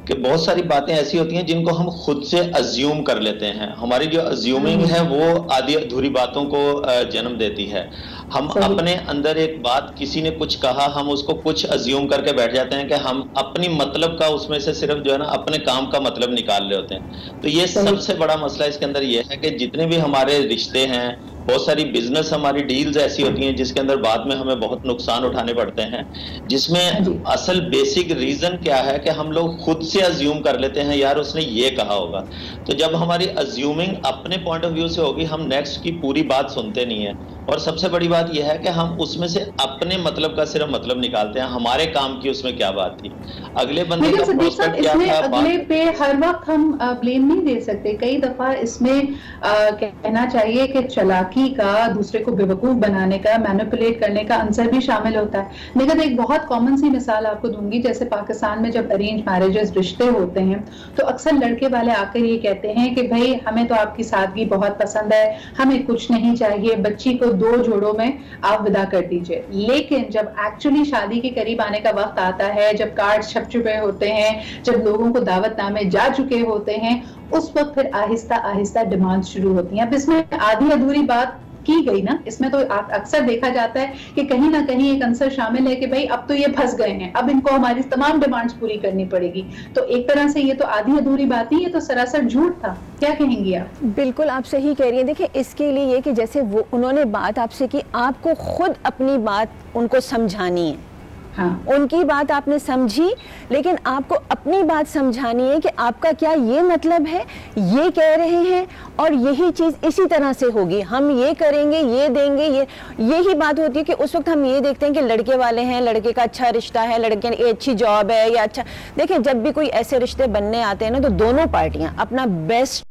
कि बहुत सारी बातें ऐसी होती हैं जिनको हम खुद से अज्यूम कर लेते हैं। हमारी जो अज्यूमिंग है वो आधी अधूरी बातों को जन्म देती है। हम अपने अंदर एक बात, किसी ने कुछ कहा, हम उसको कुछ अज्यूम करके बैठ जाते हैं कि हम अपनी मतलब का उसमें से सिर्फ जो है ना अपने काम का मतलब निकाल रहे होते हैं। तो ये सबसे बड़ा मसला इसके अंदर ये है कि जितने भी हमारे रिश्ते हैं, बहुत सारी बिजनेस हमारी डील्स ऐसी होती हैं जिसके अंदर बाद में हमें बहुत नुकसान उठाने पड़ते हैं, जिसमें असल बेसिक रीजन क्या है कि हम लोग खुद से अज्यूम कर लेते हैं यार उसने ये कहा होगा। तो जब हमारी अज्यूमिंग अपने पॉइंट ऑफ व्यू से होगी, हम नेक्स्ट की पूरी बात सुनते नहीं है। और सबसे बड़ी बात यह है कि हम उसमें से अपने मतलब का सिर्फ मतलब निकालते हैं, हमारे काम की उसमें क्या बात थी, अगले बंदे का प्रोस्पेक्ट क्या था। अगले पे हर वक्त हम ब्लेम नहीं दे सकते। कई दफा इसमें कहना चाहिए कि चालाकी का, दूसरे को बेवकूफ बनाने का, मैनिपुलेट करने का अंसर भी शामिल होता है। लेकिन एक बहुत कॉमन सी मिसाल आपको दूंगी, जैसे पाकिस्तान में जब अरेंज मैरिजेस रिश्ते होते हैं तो अक्सर लड़के वाले आकर ये कहते हैं कि भाई हमें तो आपकी सादगी बहुत पसंद है, हमें कुछ नहीं चाहिए, बच्ची को 2 जोड़ों में आप विदा कर दीजिए। लेकिन जब एक्चुअली शादी के करीब आने का वक्त आता है, जब कार्ड छप चुके होते हैं, जब लोगों को दावतनामे जा चुके होते हैं, उस वक्त फिर आहिस्ता आहिस्ता डिमांड शुरू होती हैं। अब इसमें आधी अधूरी बात की गई ना, इसमें तो अक्सर देखा जाता है कि कहीं ना कहीं एक आंसर शामिल है कि भाई अब तो ये फंस गए हैं, अब इनको हमारी तमाम डिमांड्स पूरी करनी पड़ेगी। तो एक तरह से ये तो आधी अधूरी बात नहीं, ये तो सरासर झूठ था। क्या कहेंगी आप? बिल्कुल आप सही कह रही हैं। देखिए इसके लिए ये कि जैसे वो उन्होंने बात आपसे की, आपको खुद अपनी बात उनको समझानी है। हाँ। उनकी बात आपने समझी, लेकिन आपको अपनी बात समझानी है कि आपका क्या ये मतलब है, ये कह रहे हैं और यही चीज़ इसी तरह से होगी, हम ये करेंगे, ये देंगे, यही बात होती है कि उस वक्त हम ये देखते हैं कि लड़के वाले हैं, लड़के का अच्छा रिश्ता है, लड़के की अच्छी जॉब है या अच्छा। देखिए जब भी कोई ऐसे रिश्ते बनने आते हैं ना, तो दोनों पार्टियां अपना बेस्ट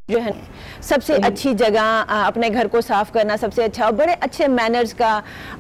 जो है, सबसे अच्छी जगह, अपने घर को साफ करना सबसे अच्छा, और बड़े अच्छे मैनर्स का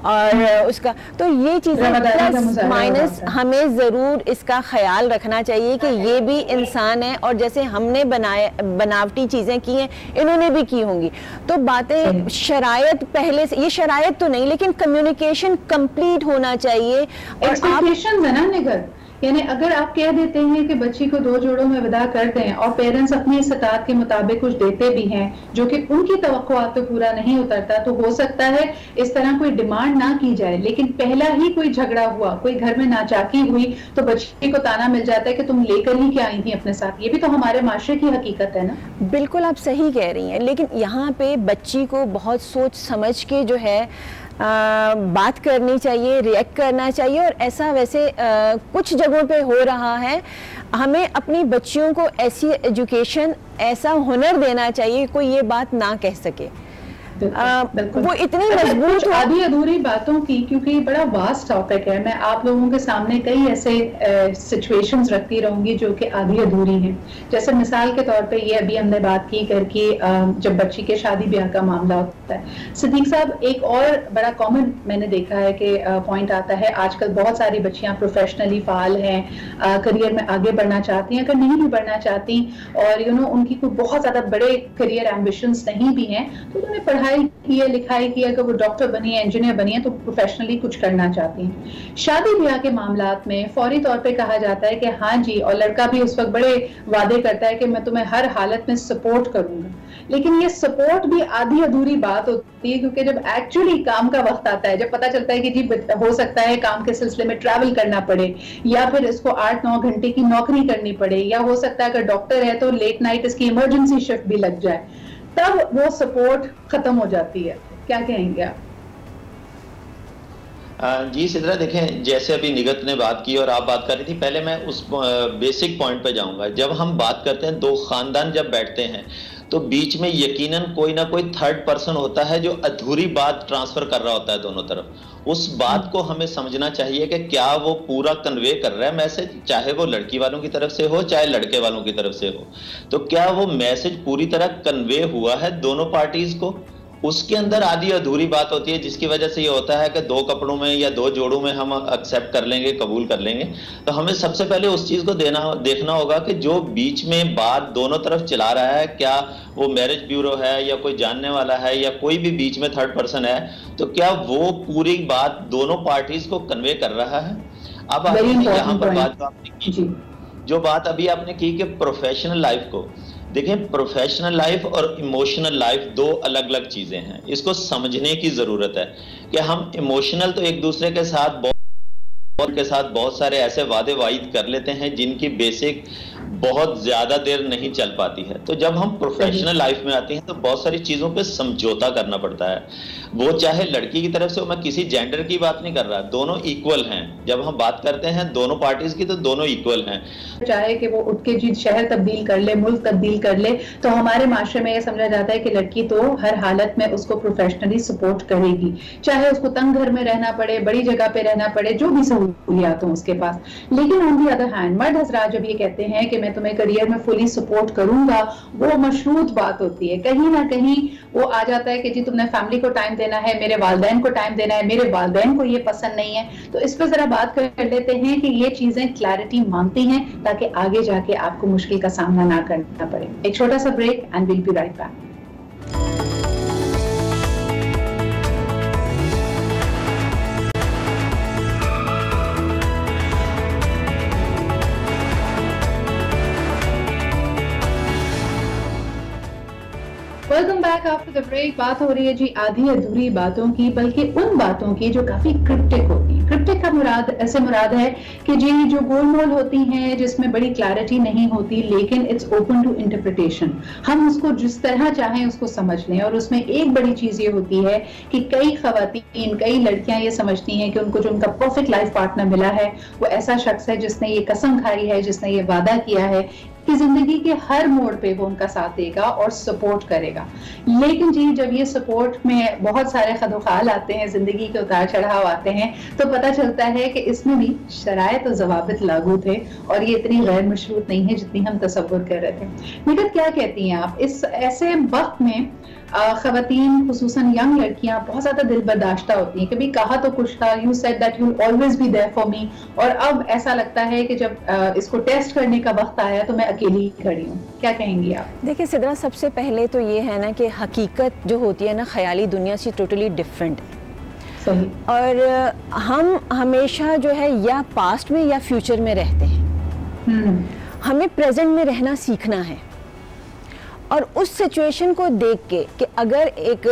और उसका, तो ये चीज़ें प्लस माइनस हमें ज़रूर इसका ख्याल रखना चाहिए कि ये भी इंसान है और जैसे हमने बनावटी चीज़ें की हैं इन्होंने भी की होंगी। तो बातें शरायत पहले से, ये शरायत तो नहीं लेकिन कम्युनिकेशन कंप्लीट होना चाहिए। और एक्सपेक्टेशंस है ना निगर, यानी अगर आप कह देते हैं कि बच्ची को 2 जोड़ों में विदा कर दें और पेरेंट्स अपनी इस्तात के मुताबिक कुछ देते भी हैं जो कि उनकी तवक्कुआत तो पूरा नहीं उतरता, तो हो सकता है इस तरह कोई डिमांड ना की जाए, लेकिन पहला ही कोई झगड़ा हुआ, कोई घर में नाचाकी हुई तो बच्ची को ताना मिल जाता है कि तुम लेकर ही क्या आई थी अपने साथ। ये भी तो हमारे माशरे की हकीकत है ना। बिल्कुल आप सही कह रही हैं, लेकिन यहाँ पे बच्ची को बहुत सोच समझ के जो है बात करनी चाहिए, रिएक्ट करना चाहिए। और ऐसा वैसे कुछ जगहों पे हो रहा है, हमें अपनी बच्चियों को ऐसी एजुकेशन, ऐसा हुनर देना चाहिए कोई ये बात ना कह सके। वो इतनी मजबूत आधी अधूरी बातों की, क्योंकि ये बड़ा वास्ट टॉपिक है, मैं आप लोगों के सामने कई ऐसे सिचुएशंस रखती रहूंगी जो कि आधी अधूरी हैं। जैसे मिसाल के तौर पे ये अभी हमने बात की करके जब बच्ची के शादी ब्याह का मामला होता है, सिद्दीक साहब एक और बड़ा कॉमन मैंने देखा है कि पॉइंट आता है, आजकल बहुत सारी बच्चियां प्रोफेशनली फाल हैं, करियर में आगे बढ़ना चाहती हैं, अगर नहीं भी बढ़ना चाहती और उनकी कोई बहुत ज्यादा बड़े करियर एम्बिशंस नहीं भी हैं, तो उन्होंने पढ़ाई की है, लिखाई की है, अगर वो डॉक्टर बनी है, इंजीनियर बनी है, तो प्रोफेशनली कुछ करना चाहती हैं। शादी ब्याह के मामलात में फौरी तौर पे कहा जाता है कि हाँ जी, और लड़का भी उस वक्त बड़े वादे करता है कि मैं तुम्हें हर हालत में सपोर्ट करूंगा, लेकिन ये सपोर्ट भी आधी अधूरी बात होती है, क्योंकि जब एक्चुअली काम का वक्त आता है, जब पता चलता है कि जी हो सकता है काम के सिलसिले में ट्रैवल करना पड़े या फिर इसको 8-9 घंटे की नौकरी करनी पड़े, या हो सकता है अगर डॉक्टर है तो लेट नाइट इसकी इमरजेंसी शिफ्ट भी लग जाए, तब वो सपोर्ट खत्म हो जाती है। क्या कहेंगे आप? जी सिद्रा, देखें जैसे अभी निगत ने बात की और आप बात कर रही थी, पहले मैं उस बेसिक पॉइंट पे जाऊंगा। जब हम बात करते हैं, 2 खानदान जब बैठते हैं तो बीच में यकीनन कोई ना कोई थर्ड पर्सन होता है जो अधूरी बात ट्रांसफर कर रहा होता है दोनों तरफ। उस बात को हमें समझना चाहिए कि क्या वो पूरा कन्वे कर रहा है मैसेज, चाहे वो लड़की वालों की तरफ से हो चाहे लड़के वालों की तरफ से हो, तो क्या वो मैसेज पूरी तरह कन्वे हुआ है दोनों पार्टीज को। उसके अंदर आधी अधूरी बात होती है, जिसकी वजह से ये होता है कि 2 कपड़ों में या 2 जोड़ों में हम एक्सेप्ट कर लेंगे, कबूल कर लेंगे। तो हमें सबसे पहले उस चीज को देखना होगा कि जो बीच में बात दोनों तरफ चला रहा है, क्या वो मैरिज ब्यूरो है या कोई जानने वाला है या कोई भी बीच में थर्ड पर्सन है, तो क्या वो पूरी बात दोनों पार्टीज को कन्वे कर रहा है। अब यहाँ पर बात आपने की, जो बात अभी आपने की कि प्रोफेशनल लाइफ को, देखें प्रोफेशनल लाइफ और इमोशनल लाइफ 2 अलग अलग चीजें हैं। इसको समझने की जरूरत है कि हम इमोशनल तो एक दूसरे के साथ बहुत सारे ऐसे वादे वाइद कर लेते हैं जिनकी बेसिक बहुत ज्यादा देर नहीं चल पाती है। तो जब हम प्रोफेशनल लाइफ में आते हैं तो बहुत सारी चीजों पे समझौता करना पड़ता है, वो चाहे लड़की की तरफ से हो, मैं किसी जेंडर की बात नहीं कर रहा, दोनों इक्वल हैं। जब हम बात करते हैं दोनों पार्टीज की तो दोनों इक्वल हैं। चाहे कि वो उठ के जी शहर तब्दील कर ले, मुल्क तब्दील कर ले, तो हमारे माशरे में यह समझा जाता है कि लड़की तो हर हालत में उसको प्रोफेशनली सपोर्ट करेगी, चाहे उसको तंग घर में रहना पड़े, बड़ी जगह पे रहना पड़े, जो भी सहूलियात हो उसके पास। लेकिन ऑन दी अदर हैंड मर्द हजरात जब ये कहते हैं कि मैं तुम्हें करियर में फुली सपोर्ट करूंगा, वो मशरूत बात होती है। कहीं ना कहीं वो आ जाता है कि जी तुमने फैमिली को टाइम देना है, मेरे वालिदैन को टाइम देना है, मेरे वालिदैन को ये पसंद नहीं है। तो इस पर जरा बात कर लेते हैं कि ये चीजें क्लैरिटी मांगती हैं ताकि आगे जाके आपको मुश्किल का सामना ना करना पड़े। एक छोटा सा break and will be right back. Welcome back back after the break. बात हो रही है जी आधी अधूरी बातों की, बल्कि उन बातों की जो काफी क्रिप्टिक होती हैं। क्रिप्टिक का मुराद है कि जी जो गोलमोल होती हैं, जिसमें बड़ी क्लैरिटी नहीं होती, लेकिन इट्स ओपन टू इंटरप्रिटेशन। हम उसको जिस तरह चाहें उसको समझ लें। और उसमें एक बड़ी चीज ये होती है कि कई खवातीन, कई लड़कियां ये समझती हैं कि उनको जो उनका परफेक्ट लाइफ पार्टनर मिला है वो ऐसा शख्स है जिसने ये कसम खाई है, जिसने ये वादा किया है कि जिंदगी के हर मोड़ पे वो उनका साथ देगा और सपोर्ट करेगा। लेकिन जी जब ये सपोर्ट में बहुत सारे खदोखाल आते हैं, जिंदगी के उतार चढ़ाव आते हैं, तो पता चलता है कि इसमें भी शराइत और ज़वाबित लागू थे और ये इतनी गैर मशरूत नहीं है जितनी हम तसव्वुर कर रहे थे। निगत क्या कहती हैं आप इस ऐसे वक्त में? खवातीन खुसूसन यंग लड़कियां बहुत ज्यादा दिल बर्दाश्ता होती हैं। कभी कहा तो कुछ था, you said that you always be there for me, और अब ऐसा लगता है कि जब इसको टेस्ट करने का वक्त आया तो मैं अकेली ही खड़ी हूँ। क्या कहेंगी आप? देखिए सिद्रा, सबसे पहले तो ये है ना कि हकीकत जो होती है ना ख्याली दुनिया से टोटली डिफरेंट है। सही। और हम हमेशा जो है या पास्ट में या फ्यूचर में रहते हैं। हमें प्रेजेंट में रहना सीखना है और उस सिचुएशन को देख के कि अगर एक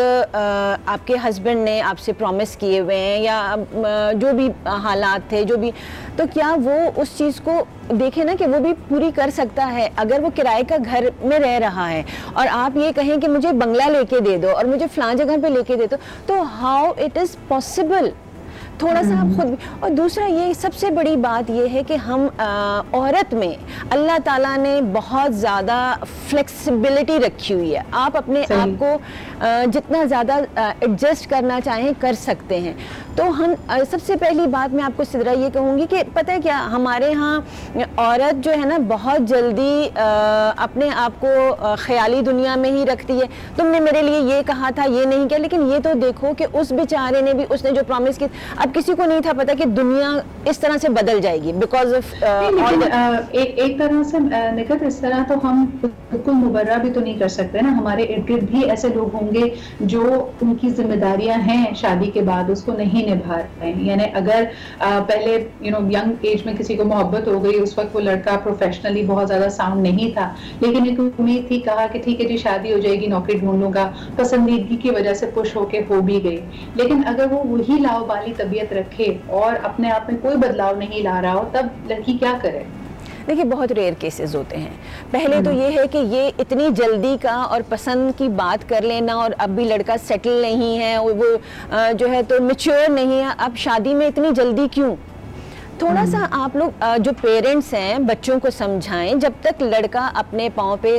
आपके हस्बैंड ने आपसे प्रॉमिस किए हुए हैं या जो भी हालात थे, जो भी, तो क्या वो उस चीज़ को देखे ना कि वो भी पूरी कर सकता है। अगर वो किराए का घर में रह रहा है और आप ये कहें कि मुझे बंगला लेके दे दो और मुझे फलां जगह पे लेके दे दो, तो हाउ इट इज़ पॉसिबल? थोड़ा सा आप खुद भी। और दूसरा ये सबसे बड़ी बात ये है कि हम औरत में अल्लाह ताला ने बहुत ज़्यादा फ्लेक्सिबिलिटी रखी हुई है। आप अपने आप को जितना ज़्यादा एडजस्ट करना चाहें कर सकते हैं। तो हम सबसे पहली बात मैं आपको सिद्रा ये कहूँगी कि पता है क्या, हमारे यहाँ औरत जो है ना बहुत जल्दी अपने आप को ख्याली दुनिया में ही रखती है। तुमने मेरे लिए ये कहा था, ये नहीं किया, लेकिन ये तो देखो कि उस बेचारे ने भी, उसने जो प्रॉमिस की, अब किसी को नहीं था पता कि दुनिया इस तरह से बदल जाएगी बिकॉज ऑफ एक तरह से निकट इस तरह तो हम बिल्कुल मुबर्रा भी तो नहीं कर सकते ना। हमारे इर्द गिर्द भी ऐसे लोग होंगे जो उनकी जिम्मेदारियां हैं शादी के बाद उसको नहीं निभा रहे हैं। यानी अगर पहले यंग एज में किसी को मोहब्बत हो गई, उस वक्त वो लड़का प्रोफेशनली बहुत ज्यादा साउंड नहीं था, लेकिन एक उम्मीद थी, कहा कि ठीक है जी शादी हो जाएगी, नौकरी ढूंढ लूंगा, पसंदीदगी की वजह से पुश होके हो भी गई। लेकिन अगर वो वही लाओबाली तबीयत रखे और अपने आप में कोई बदलाव नहीं ला रहा हो, तब लड़की क्या करे? देखिए बहुत रेयर केसेस होते हैं। पहले तो ये है कि ये इतनी जल्दी का और पसंद की बात कर लेना, और अब भी लड़का सेटल नहीं है, वो जो है तो मैच्योर नहीं है, अब शादी में इतनी जल्दी क्यों? थोड़ा सा आप लोग जो पेरेंट्स हैं बच्चों को समझाएं, जब तक लड़का अपने पाँव पे,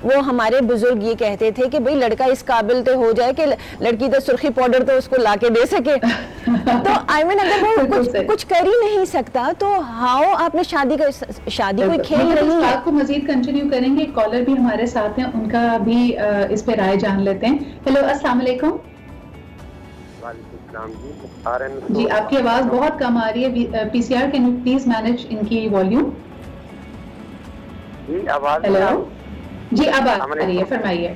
वो हमारे बुजुर्ग ये कहते थे कि भाई लड़का इस काबिल तो हो जाए कि लड़की तो सुर्खी पाउडर तो उसको लाके दे सके। तो आई मीन अगर वो कुछ कर ही नहीं सकता तो हाउ आपने शादी कोई खेल नहीं है। बात को मजीद कंटिन्यू करेंगे, कॉलर भी हमारे साथ हैं, उनका भी इस पे राय जान लेते हैं। हेलो, अस्सलाम वालेकुम। जी आपकी आवाज बहुत कम आ रही है। PCR can you please manage इनकी वॉल्यूम? जी आवाज। हेलो जी, अब आ रही है, फरमाइए।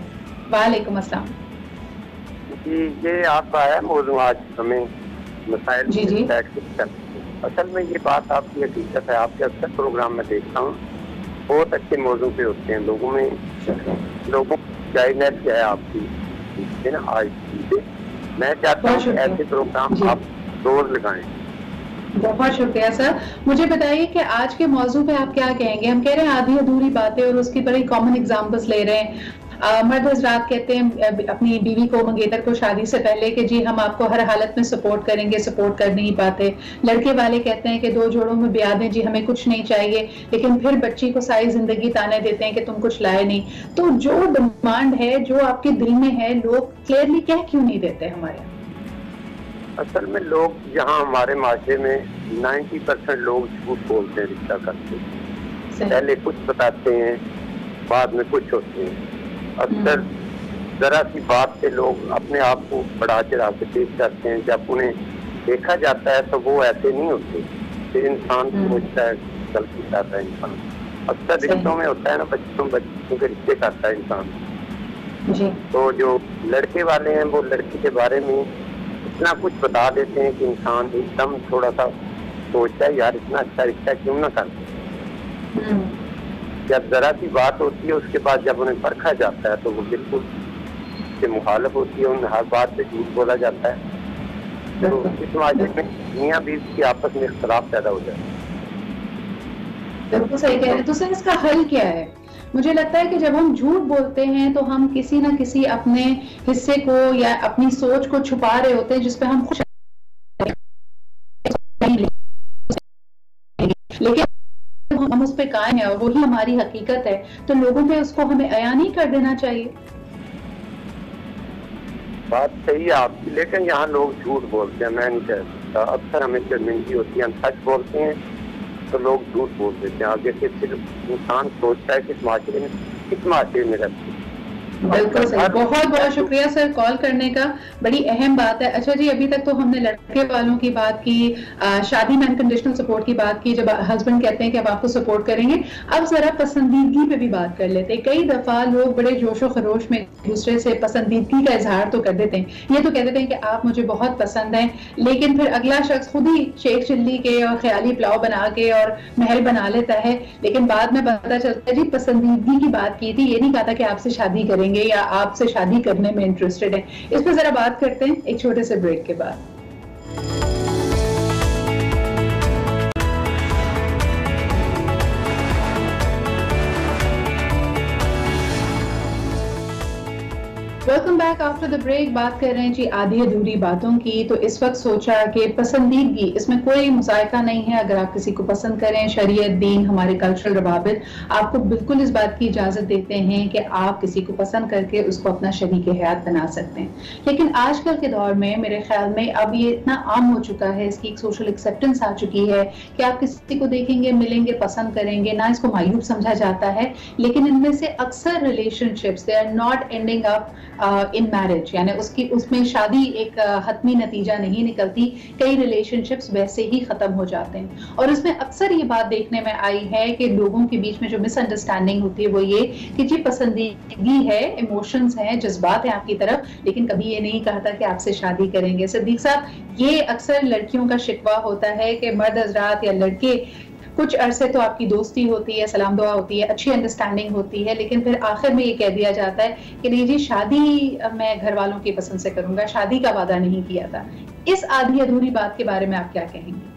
वालेकुम अस्सलाम। जी ये आपका है मौजूद, आज हमें मसाइल जी जी। असल में ये बात आपकी हकीकत है, आपके अक्सर प्रोग्राम में देखता हूँ, बहुत अच्छे मौजू पे होते हैं, लोगों की गाइडनेस क्या है आपकी ना आज। मैं चाहता हूँ ऐसे प्रोग्राम आप रोज लगाएं। बहुत शुक्रिया सर। मुझे बताइए कि आज के मौजू पे आप क्या कहेंगे? हम कह रहे हैं आधी अधूरी बातें और उसकी बड़ी कॉमन एग्जांपल्स ले रहे हैं। मर्द हज़रात कहते हैं अपनी बीवी को, मंगेतर को शादी से पहले कि जी हम आपको हर हालत में सपोर्ट करेंगे, सपोर्ट कर नहीं पाते। लड़के वाले कहते हैं कि दो जोड़ों में ब्याह दें जी, हमें कुछ नहीं चाहिए, लेकिन फिर बच्ची को सारी जिंदगी ताने देते हैं कि तुम कुछ लाए नहीं। तो जो डिमांड है, जो आपके दिल में है, लोग क्लियरली कह क्यों नहीं देते हमारे? असल में लोग यहाँ हमारे माशरे में 90% लोग झूठ बोलते हैं रिश्ता करते, पहले कुछ बताते हैं बाद में कुछ होते हैं। अक्सर जरा सी बात से लोग अपने आप को बढ़ा चढ़ा के पेश करते हैं, जब उन्हें देखा जाता है तो वो ऐसे नहीं होते। फिर इंसान सोचता है गलती करता है इंसान। अक्सर रिश्तों में होता है ना, बच्चों के रिश्ते करता है इंसान। तो जो लड़के वाले हैं वो लड़की के बारे में इतना कुछ बता देते हैं कि इंसान एकदम थोड़ा सा सोचता है यार इतना अच्छा रिश्ता क्यों ना करते। जब जरा सी बात होती है उसके बाद जब उन्हें परखा जाता है तो वो बिल्कुल से मुखालफ होती है, उन हर बात पे झूठ बोला जाता है, तो इस माशरे में मियां बीवी की आपस में इख्तलाफ पैदा हो जाता है। बिल्कुल सही कह रहे हैं। तो सर इसका हल क्या है? मुझे लगता है कि जब हम झूठ बोलते हैं तो हम किसी ना किसी अपने हिस्से को या अपनी सोच को छुपा रहे होते हैं जिसपे हम खुश, लेकिन हम उस पे कायम है और वही हमारी हकीकत है, तो लोगों पे उसको हमें अया नहीं कर देना चाहिए। बात सही है आपकी, लेकिन यहाँ लोग झूठ बोलते हैं। मैं नहीं कह सकता, अक्सर हमें शर्मिंदगी होती है, हम सच बोलते हैं तो लोग झूठ बोल देते हैं। आगे से सिर्फ इंसान सोचता है कि किस माशरे में रहते हैं। बिल्कुल सही, बहुत बहुत शुक्रिया सर कॉल करने का, बड़ी अहम बात है। अच्छा जी, अभी तक तो हमने लड़के वालों की बात की, शादी में अनकंडीशनल सपोर्ट की बात की, जब हस्बैंड कहते हैं कि अब आपको सपोर्ट करेंगे। अब जरा पसंदीदगी पे भी बात कर लेते हैं। कई दफा लोग बड़े जोशो खरोश में एक दूसरे से पसंदीदगी का इजहार तो कर देते हैं, ये तो कह देते हैं कि आप मुझे बहुत पसंद हैं, लेकिन फिर अगला शख्स खुद ही शेख चिल्ली के और ख्याली पुलाव बना के और महल बना लेता है, लेकिन बाद में पता चलता है जी पसंदीदगी की बात की थी, ये नहीं कहा था कि आपसे शादी करेंगे या आपसे शादी करने में इंटरेस्टेड हैं। इस पर जरा बात करते हैं एक छोटे से ब्रेक के बाद। Welcome back after the break. बात कर रहे हैं जी आधी अधूरी बातों की। तो इस वक्त सोचा कि पसंदीदगी, इसमें कोई मुज़ायका नहीं है। अगर आप किसी को पसंद करें, शरीयत, दीन, हमारे कल्चरल रवाबित आपको बिल्कुल इस बात की इजाज़त देते हैं कि आप किसी को पसंद करके उसको अपना शरीक हयात बना सकते हैं। लेकिन आजकल के दौर में मेरे ख्याल में अब ये इतना आम हो चुका है, इसकी एक सोशल एक्सेप्टेंस आ चुकी है कि आप किसी को देखेंगे, मिलेंगे, पसंद करेंगे, ना इसको मायूब समझा जाता है। लेकिन इनमें से अक्सर relationships they are not ending up in marriage, यानी उसमें शादी एक हतमी नतीजा नहीं निकलती। कई रिलेशनशिप्स वैसे ही खत्म हो जाते हैं और इसमें अक्सर ये बात देखने में आई है कि लोगों के बीच में जो मिसअंडरस्टैंडिंग होती है वो ये कि जी पसंदीदगी है, इमोशंस हैं, जज्बात हैं आपकी तरफ, लेकिन कभी ये नहीं कहा था कि आपसे शादी करेंगे। सिद्दीक साहब, ये अक्सर लड़कियों का शिकवा होता है कि मर्द हजरात या लड़के कुछ अरसे तो आपकी दोस्ती होती है, सलाम दुआ होती है, अच्छी अंडरस्टैंडिंग होती है, लेकिन फिर आखिर में ये कह दिया जाता है कि नहीं जी शादी मैं घर वालों की पसंद से करूंगा, शादी का वादा नहीं किया था। इस आधी अधूरी बात के बारे में आप क्या कहेंगे?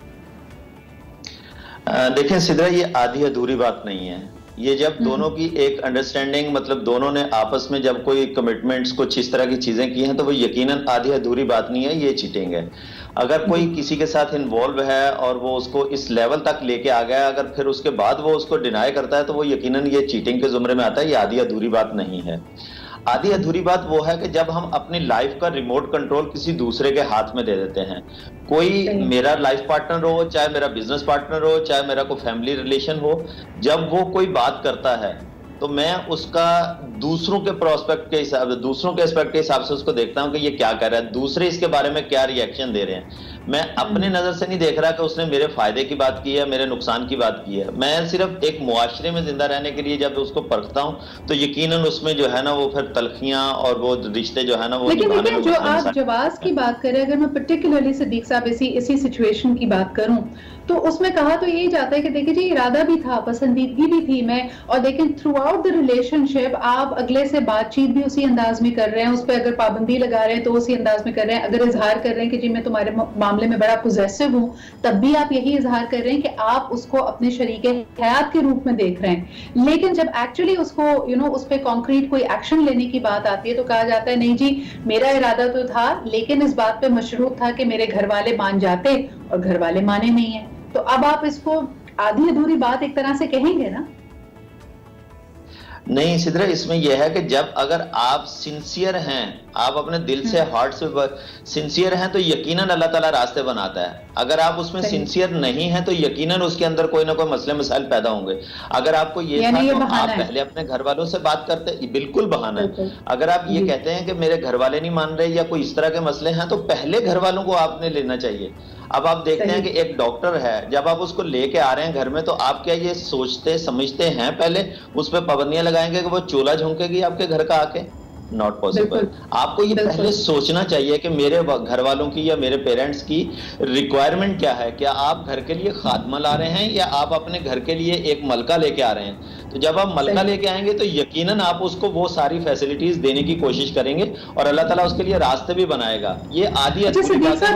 देखें सिद्रा, ये आधी अधूरी बात नहीं है। ये जब दोनों की एक अंडरस्टैंडिंग, मतलब दोनों ने आपस में जब कोई कमिटमेंट्स, कुछ इस तरह की चीजें की हैं, तो वो यकीनन आधी अधूरी बात नहीं है, ये चीटिंग है। अगर कोई किसी के साथ इन्वॉल्व है और वो उसको इस लेवल तक लेके आ गया, अगर फिर उसके बाद वो उसको डिनाई करता है, तो वो यकीनन ये चीटिंग के जुमरे में आता है। ये आधी अधूरी बात नहीं है। आधी अधूरी बात वो है कि जब हम अपनी लाइफ का रिमोट कंट्रोल किसी दूसरे के हाथ में दे देते हैं। कोई मेरा लाइफ पार्टनर हो, चाहे मेरा बिजनेस पार्टनर हो, चाहे मेरा कोई फैमिली रिलेशन हो, जब वो कोई बात करता है तो मैं उसका दूसरों के प्रोस्पेक्ट के हिसाब से, दूसरों के एस्पेक्ट के हिसाब से उसको देखता हूं कि ये क्या कर रहा है, दूसरे इसके बारे में क्या रिएक्शन दे रहे हैं। मैं अपने नजर से नहीं देख रहा कि उसने मेरे फायदे की बात की है, मेरे नुकसान की बात की है। मैं सिर्फ एक मुआशरे में जिंदा रहने के लिए जब उसको परखता हूं तो यकीनन उसमें जो है ना वो फिर तलखियां और वो रिश्ते जो है ना वो। लेकिन देखिए, जो आप जवाज की बात करें, अगर मैं पर्टिकुलरली सिद्दीक साहब इसी सिचुएशन की बात करूं तो उसमें कहा तो यही जाता है कि देखिए जी इरादा भी था, पसंदीदगी भी थी मैं, और लेकिन थ्रू आउट द रिलेशनशिप आप अगले से बातचीत भी उसी अंदाज में कर रहे हैं, उस पर अगर पाबंदी लगा रहे हैं तो उसी अंदाज में कर रहे हैं। अगर इजहार कर रहे हैं कि जी मैं तुम्हारे मामले में बड़ा पोजेसिव हूं, तब भी आप यही इजहार कर रहे हैं कि आप उसको अपने शरीके हयात के रूप में देख रहे हैं। लेकिन जब एक्चुअली उसको उस पर कॉन्क्रीट कोई एक्शन लेने की बात आती है तो कहा जाता है नहीं जी मेरा इरादा तो था, लेकिन इस बात पे मशरूत था कि मेरे घर वाले मान जाते, और घर वाले माने नहीं है। तो अब आप इसको आधी अधूरी बात एक तरह से कहेंगे ना? नहीं सिद्रा, इसमें यह है कि जब अगर आप सिंसियर हैं, आप अपने दिल से, हार्ट से सिंसियर हैं, तो यकीनन अल्लाह ताला रास्ते बनाता है। अगर आप उसमें सिंसियर नहीं हैं तो यकीनन उसके अंदर कोई ना कोई मसले मसाइल पैदा होंगे। अगर आपको ये था तो आप पहले अपने घर वालों से बात करते, बिल्कुल बहाना है। अगर आप ये कहते हैं कि मेरे घर वाले नहीं मान रहे या कोई इस तरह के मसले हैं, तो पहले घर वालों को आपने लेना चाहिए। अब आप देखते हैं कि एक डॉक्टर है, जब आप उसको लेके आ रहे हैं घर में, तो आप क्या ये सोचते समझते हैं पहले उस पर पाबंदियां लगाएंगे कि वो चूल्हा झोंकेगी आपके घर का आके? Not possible. आपको ये पहले सोचना चाहिए कि मेरे घर वालों की या मेरे पेरेंट्स की रिक्वायरमेंट क्या है। क्या आप घर के लिए खादमा ला रहे हैं या आप अपने घर के लिए एक मलका लेके आ रहे हैं? तो जब आप मलका लेके आएंगे तो यकीनन आप उसको वो सारी फैसिलिटीज देने की कोशिश करेंगे और अल्लाह ताला उसके लिए रास्ते भी बनाएगा। ये आदि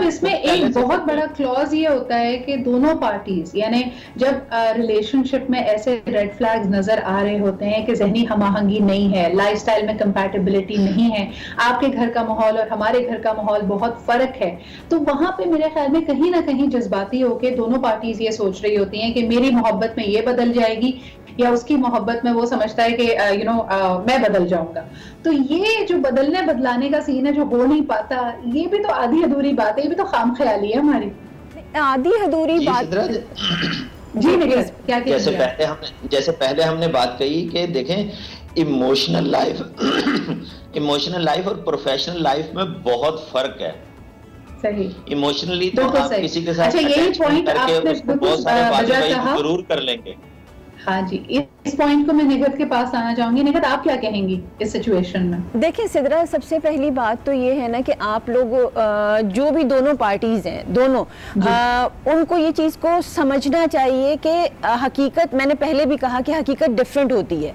इसमें एक बहुत बड़ा क्लॉज ये होता है कि दोनों पार्टीज, यानी जब रिलेशनशिप में ऐसे रेड फ्लैग्स नजर आ रहे होते हैं कि जहनी हमाहंगी नहीं है, लाइफस्टाइल में कंपैटिबिलिटी नहीं है, आपके घर का माहौल और हमारे घर का माहौल बहुत फर्क है, तो वहां पे मेरे ख्याल में कहीं ना कहीं जज्बाती होके दोनों पार्टीज ये सोच रही होती हैं कि मेरी मोहब्बत में ये बदल जाएगी या उसकी मोहब्बत में वो समझता है कि मैं बदल जाऊंगा। तो ये जो बदलने बदलाने का सीन है जो हो नहीं पाता, ये भी तो आधी अधूरी बात है, ये भी तो खाम ख्याली है हमारी, आधी अधूरी बात। जी क्या जैसे पहले हमने बात कही कि देखें इमोशनल लाइफ और प्रोफेशनल लाइफ में बहुत फर्क है। सही, इमोशनली तो आप किसी के साथ अच्छा यही पॉइंट आपने बहुत सारे बात जरूर कर लेंगे। हाँ जी, इस पॉइंट को मैं निगत के पास आना चाहूंगी। निगत, आप क्या कहेंगी इस सिचुएशन में? देखिए सिद्रा, सबसे पहली बात तो ये है ना कि आप लोग जो भी दोनों पार्टीज हैं, दोनों उनको ये चीज़ को समझना चाहिए कि हकीकत, मैंने पहले भी कहा कि हकीकत डिफरेंट होती है।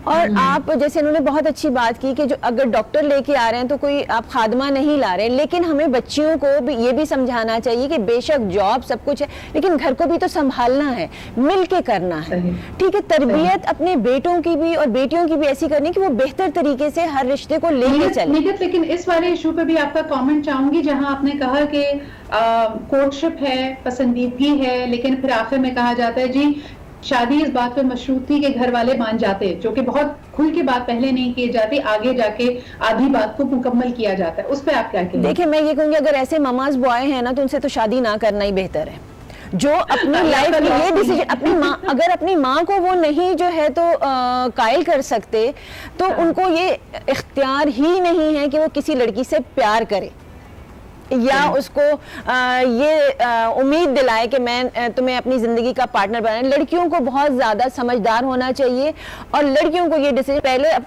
और आप जैसे इन्होंने बहुत अच्छी बात की कि जो अगर डॉक्टर लेके आ रहे हैं तो कोई आप खादमा नहीं ला रहे, लेकिन हमें बच्चियों को भी ये भी समझाना चाहिए कि बेशक जॉब सब कुछ है लेकिन घर को भी तो संभालना है, मिल के करना है, ठीक है। तरबियत अपने बेटों की भी और बेटियों की भी ऐसी करनी कि वो बेहतर तरीके से हर रिश्ते को लेके चले। लेकिन इस वाले इशू पे भी आपका कमेंट चाहूंगी, जहां आपने कहा कि कोर्टशिप है, पसंदीदगी है, लेकिन फिर आखिर में कहा जाता है जी शादी इस बात पे मशरूत थी कि घर वाले मान जाते, जो कि बहुत खुल के बात पहले नहीं की जाती, आगे जाके आधी बात को मुकम्मल किया जाता है। उस पे आप क्या कहेंगे? देखिए मैं ये कहूंगी अगर ऐसे ममाज बॉय हैं ना तो उनसे तो शादी ना करना ही बेहतर है। जो अपनी लाइफ में ये डिसीजन अपनी माँ, अगर अपनी माँ को वो नहीं जो है तो कायल कर सकते तो उनको ये इख्तियार ही नहीं है कि वो किसी लड़की से प्यार करे या उसको उम्मीद दिलाए कि मैं तुम्हें अपनी जिंदगी का पार्टनर बनाए। लड़कियों को बहुत ज्यादा समझदार होना चाहिए और लड़कियों को ये डिसीजन पहले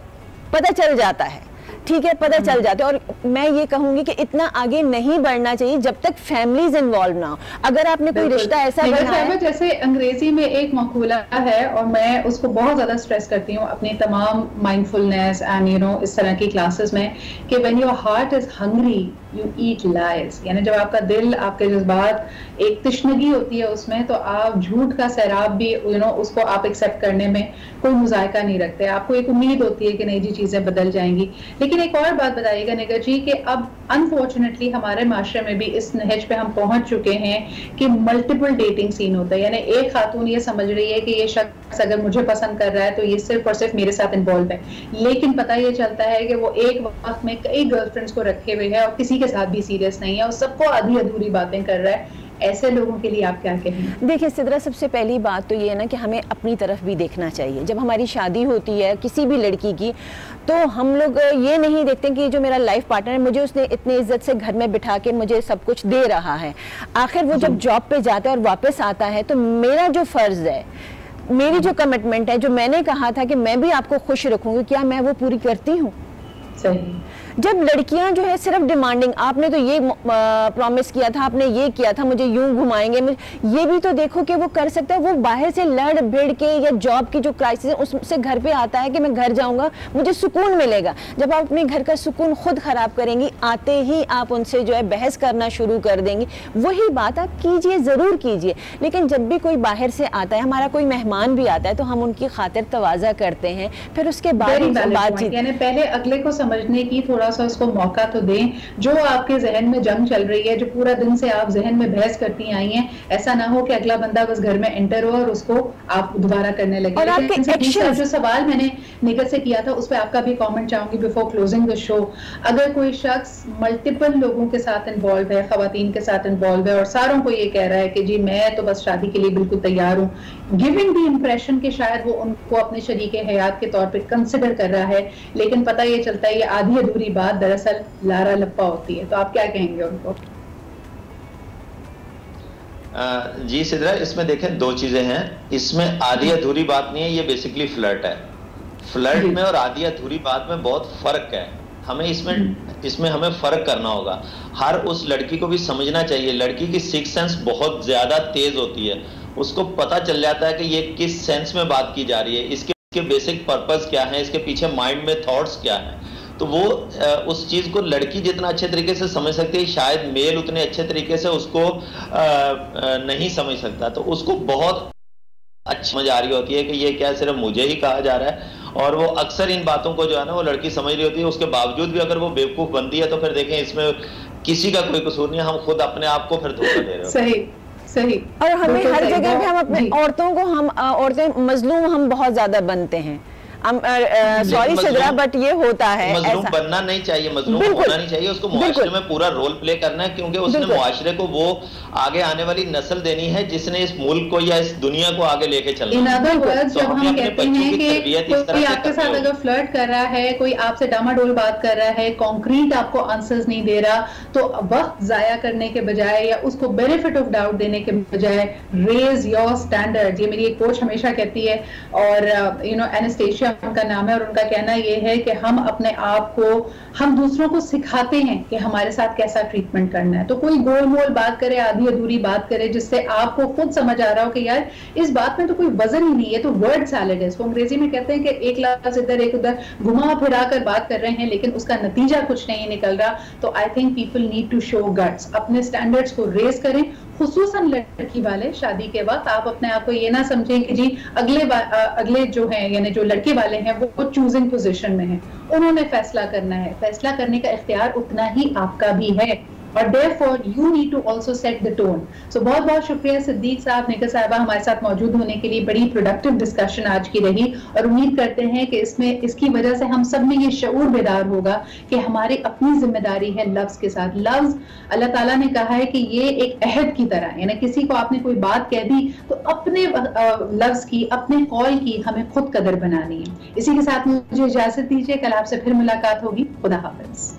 पता चल जाता है, ठीक है, पता चल जाता है। और मैं ये कहूंगी कि इतना आगे नहीं बढ़ना चाहिए जब तक फैमिलीज इन्वॉल्व ना हो। अगर आपने कोई रिश्ता ऐसा बनाया, जैसे अंग्रेजी में एक मकूला है और मैं उसको बहुत ज्यादा स्ट्रेस करती हूँ अपनी तमाम माइंडफुलनेस एंड इस तरह की क्लासेस में कि when your heart is hungry you eat lies, यानी जब आपका दिल, आपके जज्बात, एक तशनगी होती है उसमें, तो आप झूठ का सैराब भी उसको आप एक्सेप्ट करने में कोई मुजायका नहीं रखते। आपको एक उम्मीद होती है कि नहीं जी चीजें बदल जाएंगी। लेकिन एक और बात बताइएगा निगर जी कि अब अनफॉर्चुनेटली हमारे माशरे में भी इस नहज पे हम पहुंच चुके हैं कि मल्टीपल डेटिंग सीन होता है, यानी एक खातून ये समझ रही है कि ये शख्स अगर मुझे पसंद कर रहा है तो ये सिर्फ और सिर्फ मेरे साथ इन्वॉल्व है, लेकिन पता ये चलता है कि वो एक वक्त में कई गर्लफ्रेंड्स को रखे हुए है और किसी के साथ भी सीरियस नहीं है और सबको आधी अधूरी बातें कर रहा है। ऐसे लोगों के लिए आप क्या कहेंगे? देखिए सिद्रा, सबसे पहली बात तो ये है ना कि हमें अपनी तरफ भी देखना चाहिए। जब हमारी शादी होती है किसी भी लड़की की तो हम लोग ये नहीं देखते कि जो मेरा लाइफ पार्टनर है मुझे उसने इतनी इज्जत से घर में बिठा के मुझे सब कुछ दे रहा है। आखिर वो जब जॉब पे जाता है और वापस आता है तो मेरा जो फर्ज है, मेरी जो कमिटमेंट है, जो मैंने कहा था कि मैं भी आपको खुश रखूंगी, क्या मैं वो पूरी करती हूँ? सही। जब लड़कियां जो है सिर्फ डिमांडिंग, आपने तो ये प्रॉमिस किया था, आपने ये किया था, मुझे यूं घुमाएंगे, ये भी तो देखो कि वो कर सकता है। वो बाहर से लड़ भिड़ के या जॉब की जो क्राइसिस है उससे घर पे आता है कि मैं घर जाऊंगा मुझे सुकून मिलेगा। जब आप अपने घर का सुकून खुद खराब करेंगी, आते ही आप उनसे जो है बहस करना शुरू कर देंगी। वही बात आप कीजिए, जरूर कीजिए, लेकिन जब भी कोई बाहर से आता है, हमारा कोई मेहमान भी आता है तो हम उनकी खातिर तवाज़ा करते हैं, फिर उसके बाद बातचीत, यानी पहले अगले को समझने की थोड़ा सा उसको मौका तो दें। जो आपके जहन में जंग चल रही है, जो पूरा दिन से आप जहन में बहस करती आई हैं, ऐसा ना हो कि अगला बंदा बस घर में एंटर हो और उसको आप दोबारा करने लगे। और आपके जो सवाल मैंने निगत से किया था उस पर आपका भी कमेंट चाहूंगी बिफोर क्लोजिंग द शो। अगर कोई शख्स मल्टीपल लोगों के साथ इन्वॉल्व है, खवातीन के साथ इन्वॉल्व है और सारों को ये कह रहा है कि जी मैं तो बस शादी के लिए बिल्कुल तैयार हूँ, गिविंग द इम्प्रेशन कि शायद वो उनको अपने शरीके हयात के तौर पर कंसिडर कर रहा है, लेकिन पता ये चलता है ये आधी अधूरी बात दरअसल लारा लप्पा होती है, तो आप क्या कहेंगे उनको? जी सिद्रा, इसमें देखें दो चीजें हैं। इसमें आधी अधूरी बात नहीं है, ये बेसिकली फ्लर्ट है। फ्लर्ट में और आधी अधूरी बात में बहुत फर्क है। हमें इसमें हमें फर्क करना होगा। हर उस लड़की को भी समझना चाहिए, लड़की की सिक्स सेंस बहुत ज्यादा तेज होती है, उसको पता चल जाता है कि ये किस सेंस में बात की जा रही है। इसके इसके बेसिक पर्पस क्या है, इसके पीछे माइंड में थॉट्स क्या हैं, तो वो उस चीज को लड़की जितना अच्छे तरीके से समझ सकती है, शायद मेल उतने अच्छे तरीके से उसको नहीं समझ सकता। तो उसको बहुत अच्छी समझ आ रही होती है कि ये क्या सिर्फ मुझे ही कहा जा रहा है, और वो अक्सर इन बातों को जो है ना वो लड़की समझ रही होती है। उसके बावजूद भी अगर वो बेवकूफ बनती है तो फिर देखें इसमें किसी का कोई कसूर नहीं है, हम खुद अपने आप को फिर धोखा दे रहे हो। सही सही। और हमें हर जगह पे हम अपने औरतों को, हम औरतें मजलूम हम बहुत ज्यादा बनते हैं। सॉरी सिद्रा, बट ये होता है। मजलूम बनना नहीं चाहिए, मजलूम होना नहीं चाहिए, उसको मुआशरे में पूरा रोल प्ले करना है, क्योंकि उसने मुआशरे को वो आगे आने वाली नस्ल देनी है जिसने इस मुल्क को या इस दुनिया को आगे लेके चलना है। इन अदर वर्ड्स, जब हम कहते हैं कि कोई आपके साथ अगर फ्लर्ट कर रहा है, कोई आपसे डामाडोल बात कर रहा है, कॉन्क्रीट आपको आंसर्स नहीं दे रहा, तो वक्त जाया करने के बजाय या उसको बेनिफिट ऑफ डाउट देने के बजाय रेज योर स्टैंडर्ड। ये मेरी एक कोच हमेशा कहती है, और एनास्टेशिया उनका नाम है, और उनका कहना यह है कि हम अपने आप को, हम दूसरों को सिखाते हैं कि हमारे साथ कैसा ट्रीटमेंट करना है। तो कोई गोल मोल बात करे, आधी अधूरी बात करे, जिससे आपको खुद समझ आ रहा हो कि यार इस बात में तो कोई वजन ही नहीं है, तो वर्ड सैलेड है। इसको अंग्रेजी में कहते हैं कि एक लफ्ज इधर एक उधर घुमा फिरा कर बात कर रहे हैं, लेकिन उसका नतीजा कुछ नहीं निकल रहा। तो I think people need to show guts, अपने स्टैंडर्ड्स को रेज करें, खुसूसन लड़की वाले। शादी के वक्त आप अपने आप को ये ना समझें कि जी अगले जो हैं, यानी जो लड़के वाले हैं वो चूजिंग पोजीशन में हैं, उन्होंने फैसला करना है। फैसला करने का इख्तियार उतना ही आपका भी है, और therefore you need to also set the tone. So बहुत बहुत शुक्रिया सिद्दीक साहब, निका साहिबा हमारे साथ मौजूद होने के लिए। बड़ी प्रोडक्टिव डिस्कशन आज की रही, और उम्मीद करते हैं कि इसकी वजह से हम सब में ये शऊर बेदार होगा कि हमारी अपनी जिम्मेदारी है लफ्ज के साथ। लफ्ज, अल्लाह ताला ने कहा है कि ये एक अहद की तरह, यानी किसी को आपने कोई बात कह दी तो अपने लफ्ज की, अपने कॉल की हमें खुद कदर बनानी है। इसी के साथ मुझे इजाजत दीजिए, कल आपसे फिर मुलाकात होगी। खुदा हाफिज।